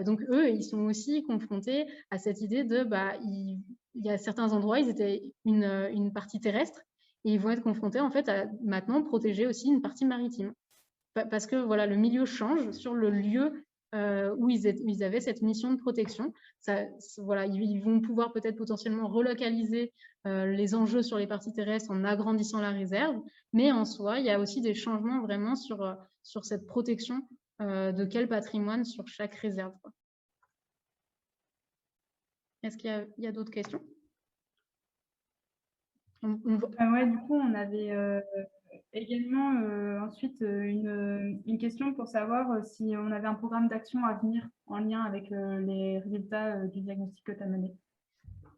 Donc, eux, ils sont aussi confrontés à cette idée de, il y a certains endroits, ils étaient une partie terrestre, et ils vont être confrontés en fait à maintenant protéger aussi une partie maritime. Parce que voilà, le milieu change sur le lieu où ils avaient cette mission de protection. Voilà, ils vont pouvoir peut-être potentiellement relocaliser les enjeux sur les parties terrestres en agrandissant la réserve, mais en soi, il y a aussi des changements vraiment sur cette protection de quel patrimoine sur chaque réserve. Est-ce qu'il y a d'autres questions? Ouais, du coup, on avait également ensuite une question pour savoir si on avait un programme d'action à venir en lien avec les résultats du diagnostic que tu as mené.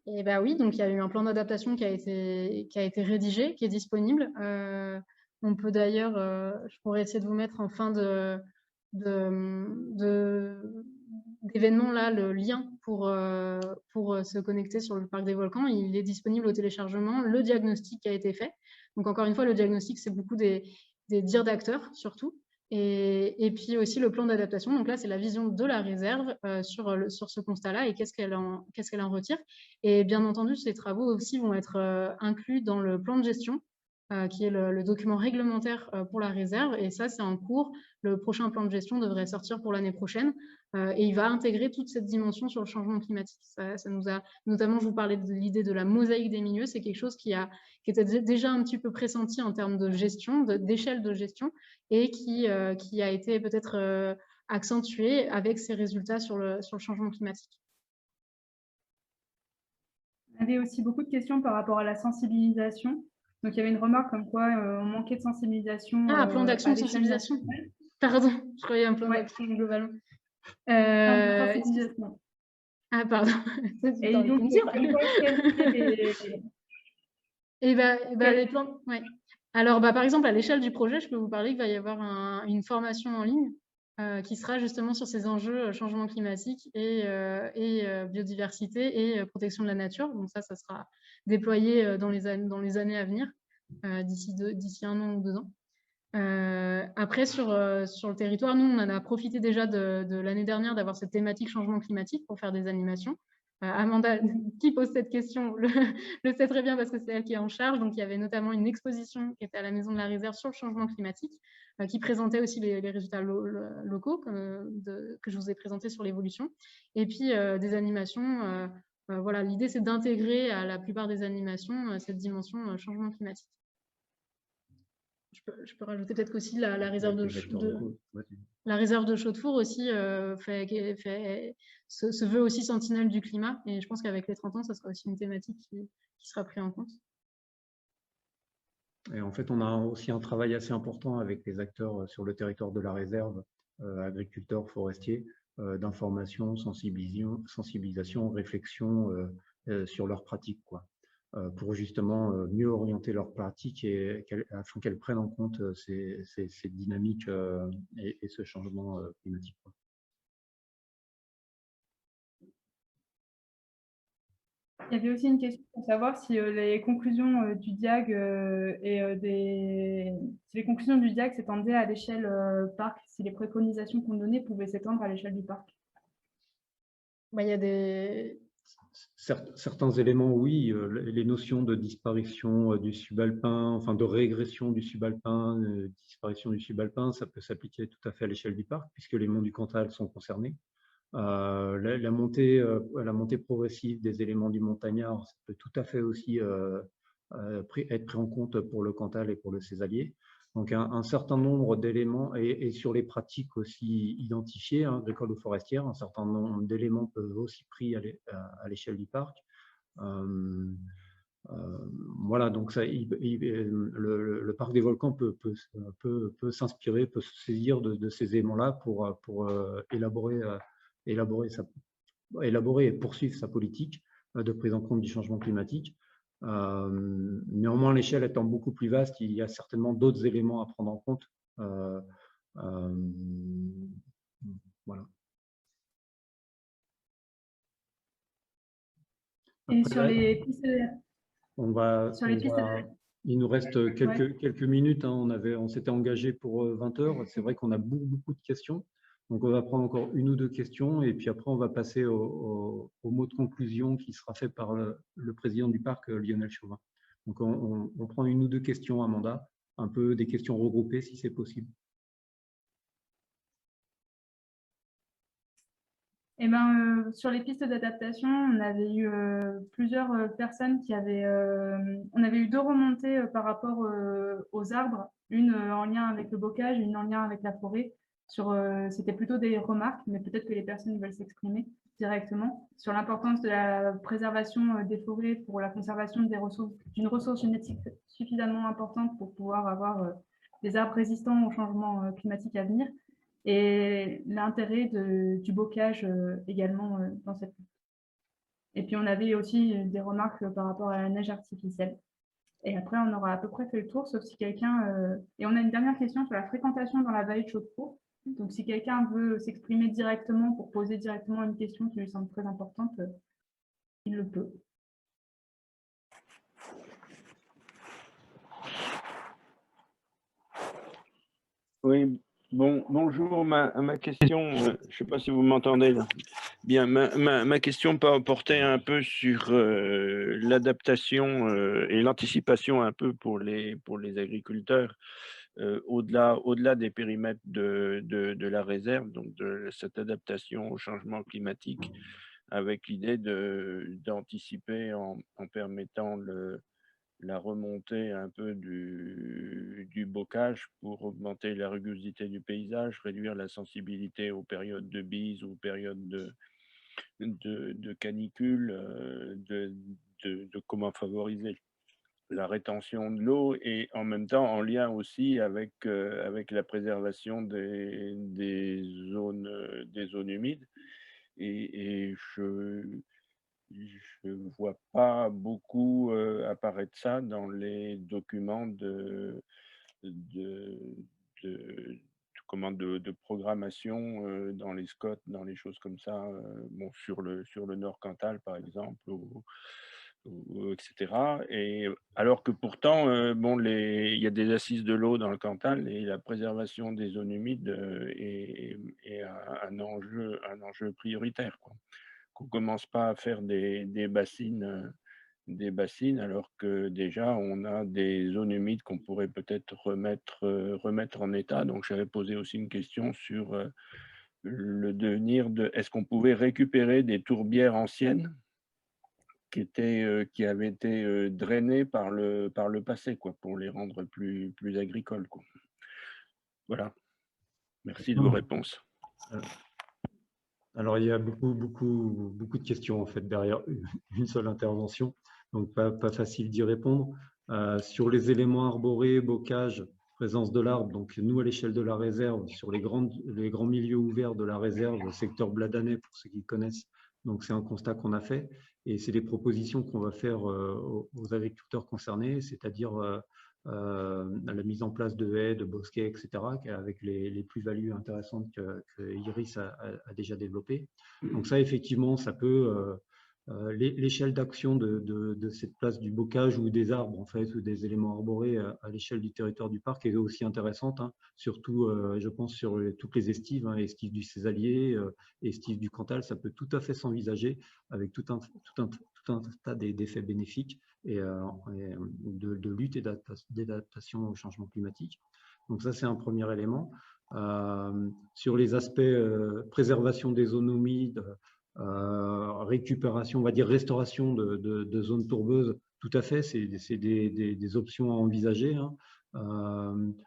Eh bien oui, donc il y a eu un plan d'adaptation qui a été rédigé, qui est disponible. On peut d'ailleurs, je pourrais essayer de vous mettre en fin d'événement là le lien pour se connecter sur le parc des volcans. Il est disponible au téléchargement, le diagnostic qui a été fait. Donc encore une fois, le diagnostic, c'est beaucoup des dires d'acteurs surtout. Et puis aussi le plan d'adaptation. Donc là, c'est la vision de la réserve sur ce constat-là et qu'est-ce qu'elle en retire. Et bien entendu, ces travaux aussi vont être inclus dans le plan de gestion, qui est le document réglementaire pour la réserve. Et ça, c'est en cours. Le prochain plan de gestion devrait sortir pour l'année prochaine. Et il va intégrer toute cette dimension sur le changement climatique. Ça nous a, notamment, je vous parlais de l'idée de la mosaïque des milieux. C'est quelque chose qui était déjà un petit peu pressenti en termes de gestion, d'échelle de gestion, et qui a été peut-être accentué avec ces résultats sur le changement climatique. On avait aussi beaucoup de questions par rapport à la sensibilisation. Donc, il y avait une remarque comme quoi on manquait de sensibilisation. Ah, un plan d'action de sensibilisation. Pardon, je croyais un plan d'action globalement. Sensibilisation. Ah, pardon. Et donc, les plans. Ouais. Alors, par exemple, à l'échelle du projet, je peux vous parler qu'il va y avoir une formation en ligne qui sera justement sur ces enjeux changement climatique et biodiversité et protection de la nature. Donc ça sera déployé dans les années à venir, d'ici 1 an ou 2 ans. Après, sur le territoire, nous, on en a profité déjà de l'année dernière d'avoir cette thématique changement climatique pour faire des animations. Amanda, qui pose cette question, le sait très bien parce que c'est elle qui est en charge. Donc, il y avait notamment une exposition qui était à la Maison de la Réserve sur le changement climatique, qui présentait aussi les résultats locaux que je vous ai présentés sur l'évolution. Et puis, des animations. Voilà, l'idée, c'est d'intégrer à la plupart des animations cette dimension changement climatique. Je peux rajouter peut-être qu'aussi la réserve de Chaudefour aussi se veut aussi sentinelle du climat. Et je pense qu'avec les 30 ans, ça sera aussi une thématique qui sera prise en compte. Et en fait, on a aussi un travail assez important avec les acteurs sur le territoire de la réserve, agriculteurs, forestiers, d'information, sensibilisation, réflexion sur leurs pratiques, quoi. Pour justement mieux orienter leurs pratiques afin qu'elles prennent en compte ces dynamiques et ce changement climatique. Il y avait aussi une question pour savoir si les conclusions du DIAG si les conclusions du DIAG s'étendaient à l'échelle parc, si les préconisations qu'on donnait pouvaient s'étendre à l'échelle du parc. Il y a certains éléments, oui, les notions de disparition du subalpin, enfin de régression du subalpin, disparition du subalpin, ça peut s'appliquer tout à fait à l'échelle du parc, puisque les monts du Cantal sont concernés. La montée progressive des éléments du montagnard, ça peut tout à fait aussi être pris en compte pour le Cantal et pour le Césalier. Donc un certain nombre d'éléments, et sur les pratiques aussi identifiées, agricoles ou forestières, un certain nombre d'éléments peuvent aussi pris à l'échelle du parc. Voilà, donc ça, le parc des volcans peut s'inspirer, peut se saisir de ces éléments-là pour élaborer et poursuivre sa politique de prise en compte du changement climatique. Néanmoins, l'échelle étant beaucoup plus vaste, il y a certainement d'autres éléments à prendre en compte. Voilà. Et sur les pistes il nous reste quelques minutes. On s'était engagé pour 20 heures. C'est vrai qu'on a beaucoup de questions. Donc, on va prendre encore 1 ou 2 questions et puis après, on va passer au mot de conclusion qui sera fait par le président du parc, Lionel Chauvin. Donc, on prend 1 ou 2 questions, Amanda, un peu des questions regroupées si c'est possible. Sur les pistes d'adaptation, on avait eu plusieurs personnes qui avaient… on avait eu 2 remontées par rapport aux arbres, une en lien avec le bocage et une en lien avec la forêt. C'était plutôt des remarques, mais peut-être que les personnes veulent s'exprimer directement sur l'importance de la préservation des forêts pour la conservation d'une ressource génétique suffisamment importante pour pouvoir avoir des arbres résistants au changement climatique à venir. Et l'intérêt du bocage également dans cette lutte. Et puis on avait aussi des remarques par rapport à la neige artificielle. Et après, on aura à peu près fait le tour, sauf si quelqu'un… Et on a une dernière question sur la fréquentation dans la vallée de Chaudefour. Donc si quelqu'un veut s'exprimer directement pour poser directement une question qui lui semble très importante, il le peut. Oui. Bon, bonjour, ma question, je ne sais pas si vous m'entendez là. Bien, ma question portait un peu sur l'adaptation et l'anticipation un peu pour les agriculteurs au-delà des périmètres de la réserve, donc de cette adaptation au changement climatique, avec l'idée d'anticiper en permettant la remontée un peu du bocage pour augmenter la rugosité du paysage, réduire la sensibilité aux périodes de bise ou aux périodes de canicule, de comment favoriser la rétention de l'eau et en même temps en lien aussi avec la préservation des zones humides. Et je ne vois pas beaucoup apparaître ça dans les documents de programmation, dans les SCOT, dans les choses comme ça, bon, sur le Nord Cantal par exemple, etc. Et alors que pourtant, bon, il y a des assises de l'eau dans le Cantal et la préservation des zones humides est un enjeu prioritaire, quoi. Qu'on ne commence pas à faire des bassines alors que déjà on a des zones humides qu'on pourrait peut-être remettre en état. Donc j'avais posé aussi une question sur le devenir est-ce qu'on pouvait récupérer des tourbières anciennes qui avaient été drainées par le passé, quoi, pour les rendre plus agricoles, quoi. Voilà. Merci de vos réponses. Alors, il y a beaucoup de questions en fait derrière une seule intervention, donc pas facile d'y répondre. Sur les éléments arborés, bocage, présence de l'arbre, donc nous à l'échelle de la réserve, sur les grands milieux ouverts de la réserve, le secteur Bladanais pour ceux qui connaissent, donc c'est un constat qu'on a fait et c'est des propositions qu'on va faire aux agriculteurs concernés, c'est-à-dire la mise en place de haies, de bosquets, etc., avec les plus-values intéressantes que Iris a déjà développées. Donc ça, effectivement, ça peut... l'échelle d'action de cette place du bocage ou des arbres, en fait, ou des éléments arborés à l'échelle du territoire du parc est aussi intéressante, hein, surtout, je pense, sur toutes les estives, hein, estives du Césalier, estives du Cantal, ça peut tout à fait s'envisager avec tout un tas d'effets bénéfiques et de lutte et d'adaptation au changement climatique. Donc ça, c'est un premier élément. Sur les aspects préservation des zones humides, récupération, on va dire restauration de zones tourbeuses, tout à fait, c'est des options à envisager, hein.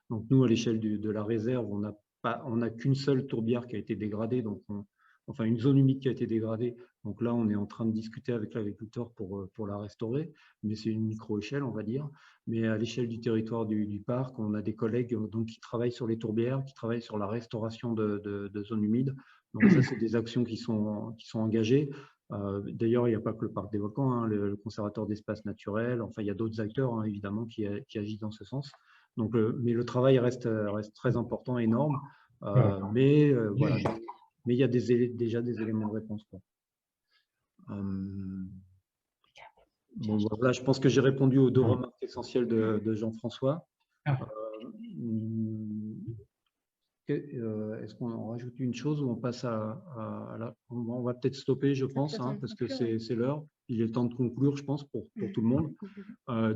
Donc nous, à l'échelle de la réserve, on n'a qu'une seule tourbière qui a été dégradée, donc enfin une zone humide qui a été dégradée. Donc là, on est en train de discuter avec l'agriculteur pour la restaurer, mais c'est une micro-échelle, on va dire. Mais à l'échelle du territoire du parc, on a des collègues donc, qui travaillent sur les tourbières, qui travaillent sur la restauration de zones humides. Donc ça, c'est des actions qui sont engagées. D'ailleurs, il n'y a pas que le parc des volcans, hein, le conservateur d'espaces naturels, enfin, il y a d'autres acteurs, hein, évidemment, qui agissent dans ce sens. Donc, mais le travail reste très important, énorme. Voilà. Mais il y a déjà des éléments de réponse, quoi. Bon, voilà, je pense que j'ai répondu aux deux remarques essentielles de Jean-François. Est-ce qu'on en rajoute une chose ou on passe à la... On va peut-être stopper, je pense, hein, parce que c'est l'heure. Il est temps de conclure, je pense, pour tout le monde.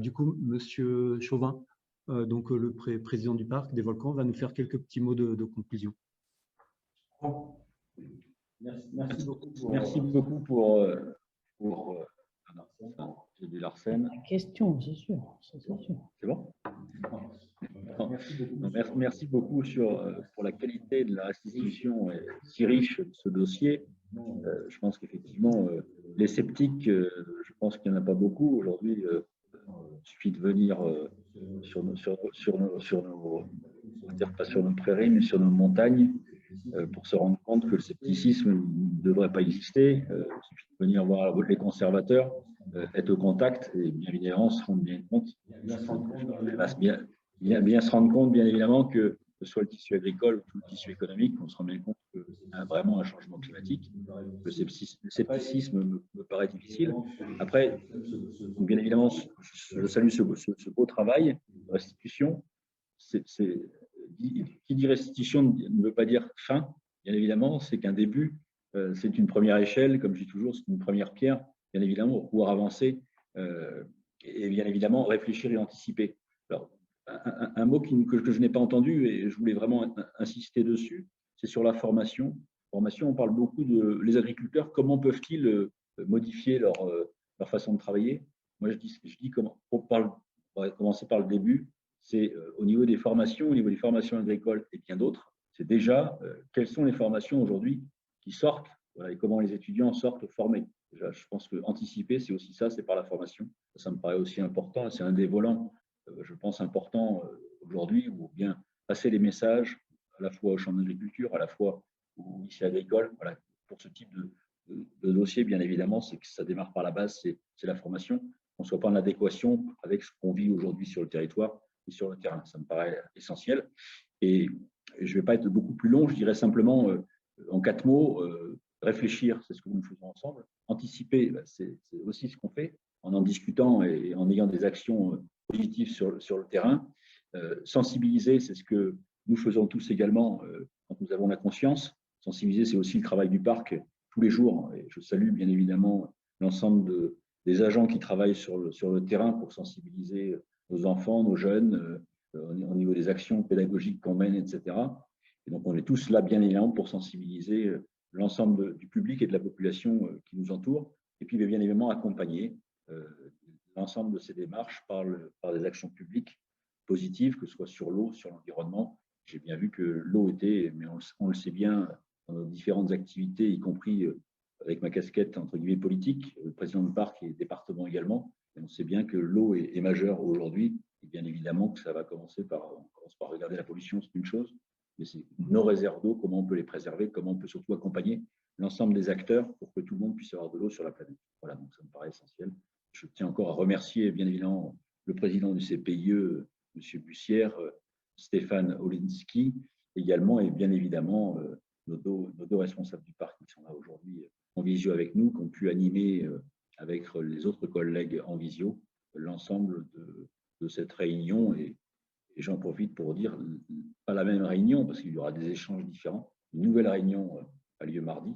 Du coup, Monsieur Chauvin, donc le président du parc des volcans, va nous faire quelques petits mots de conclusion. Merci beaucoup pour j'ai dit Larsen. Question, c'est sûr. C'est bon? Merci beaucoup pour la qualité de la restitution si riche de ce dossier. Je pense qu'effectivement, les sceptiques, je pense qu'il n'y en a pas beaucoup. Aujourd'hui, il suffit de venir sur nos prairies, mais sur nos montagnes, pour se rendre compte que le scepticisme ne devrait pas exister. Il suffit de venir voir les conservateurs, être au contact et bien évidemment se rendre bien compte, bien évidemment que ce soit le tissu agricole ou tout le tissu économique, on se rend bien compte qu'il y a vraiment un changement climatique. Le scepticisme me paraît difficile. Après, bien évidemment, je salue ce beau travail de restitution. C'est Qui dit restitution ne veut pas dire fin, bien évidemment, c'est qu'un début, c'est une première échelle, comme je dis toujours, c'est une première pierre, bien évidemment, pour pouvoir avancer et bien évidemment réfléchir et anticiper. Alors, un mot que je n'ai pas entendu et je voulais vraiment insister dessus, c'est sur la formation. Formation, on parle beaucoup de les agriculteurs, comment peuvent-ils modifier leur façon de travailler? Moi, je dis comment, on va commencer par le début, c'est au niveau des formations agricoles et bien d'autres, c'est déjà quelles sont les formations aujourd'hui qui sortent, voilà, et comment les étudiants sortent formés. Déjà, je pense que anticiper, c'est aussi ça, c'est par la formation. Ça me paraît aussi important, c'est un des volants, je pense, important aujourd'hui, où bien passer les messages à la fois au champ d'agriculture, à la fois au lycée agricole. Voilà, pour ce type de dossier, bien évidemment, c'est que ça démarre par la base, c'est la formation, qu'on ne soit pas en adéquation avec ce qu'on vit aujourd'hui sur le territoire et sur le terrain. Ça me paraît essentiel. Et je ne vais pas être beaucoup plus long, je dirais simplement en 4 mots, réfléchir, c'est ce que nous faisons ensemble. Anticiper, c'est aussi ce qu'on fait en discutant et en ayant des actions positives sur le terrain. Sensibiliser, c'est ce que nous faisons tous également quand nous avons la conscience. Sensibiliser, c'est aussi le travail du parc tous les jours. Et je salue bien évidemment l'ensemble des agents qui travaillent sur le terrain pour sensibiliser nos enfants, nos jeunes, au niveau des actions pédagogiques qu'on mène, etc. Et donc, on est tous là, bien évidemment, pour sensibiliser l'ensemble du public et de la population qui nous entoure. Et puis, bien évidemment, accompagner l'ensemble de ces démarches par des actions publiques positives, que ce soit sur l'eau, sur l'environnement. J'ai bien vu que l'eau était, mais on le sait bien, dans nos différentes activités, y compris avec ma casquette, entre guillemets, politique, président de parc et département également. Et on sait bien que l'eau est majeure aujourd'hui. Et bien évidemment que ça va commencer on commence par regarder la pollution, c'est une chose, mais c'est nos réserves d'eau, comment on peut les préserver, comment on peut surtout accompagner l'ensemble des acteurs pour que tout le monde puisse avoir de l'eau sur la planète. Voilà, donc ça me paraît essentiel. Je tiens encore à remercier, bien évidemment, le président du CPIE, M. Bussière, Stéphane Olinsky, également, et bien évidemment, nos deux responsables du parc qui sont là aujourd'hui en visio avec nous, qui ont pu animer avec les autres collègues en visio l'ensemble de cette réunion. Et j'en profite pour dire, pas la même réunion, parce qu'il y aura des échanges différents. Une nouvelle réunion a lieu mardi,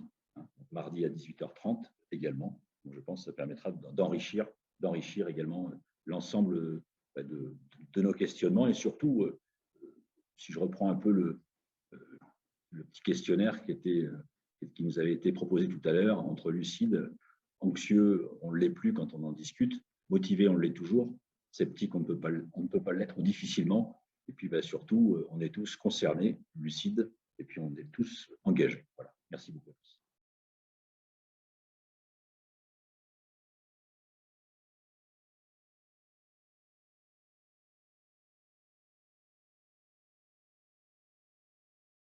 mardi à 18h30 également. Donc je pense que ça permettra d'enrichir également l'ensemble de nos questionnements. Et surtout, si je reprends un peu le petit questionnaire qui nous avait été proposé tout à l'heure, entre lucide, anxieux, on ne l'est plus quand on en discute, motivé, on l'est toujours, sceptique, on ne peut pas l'être, ou difficilement, et puis surtout, on est tous concernés, lucides, et puis on est tous engagés. Voilà, merci beaucoup.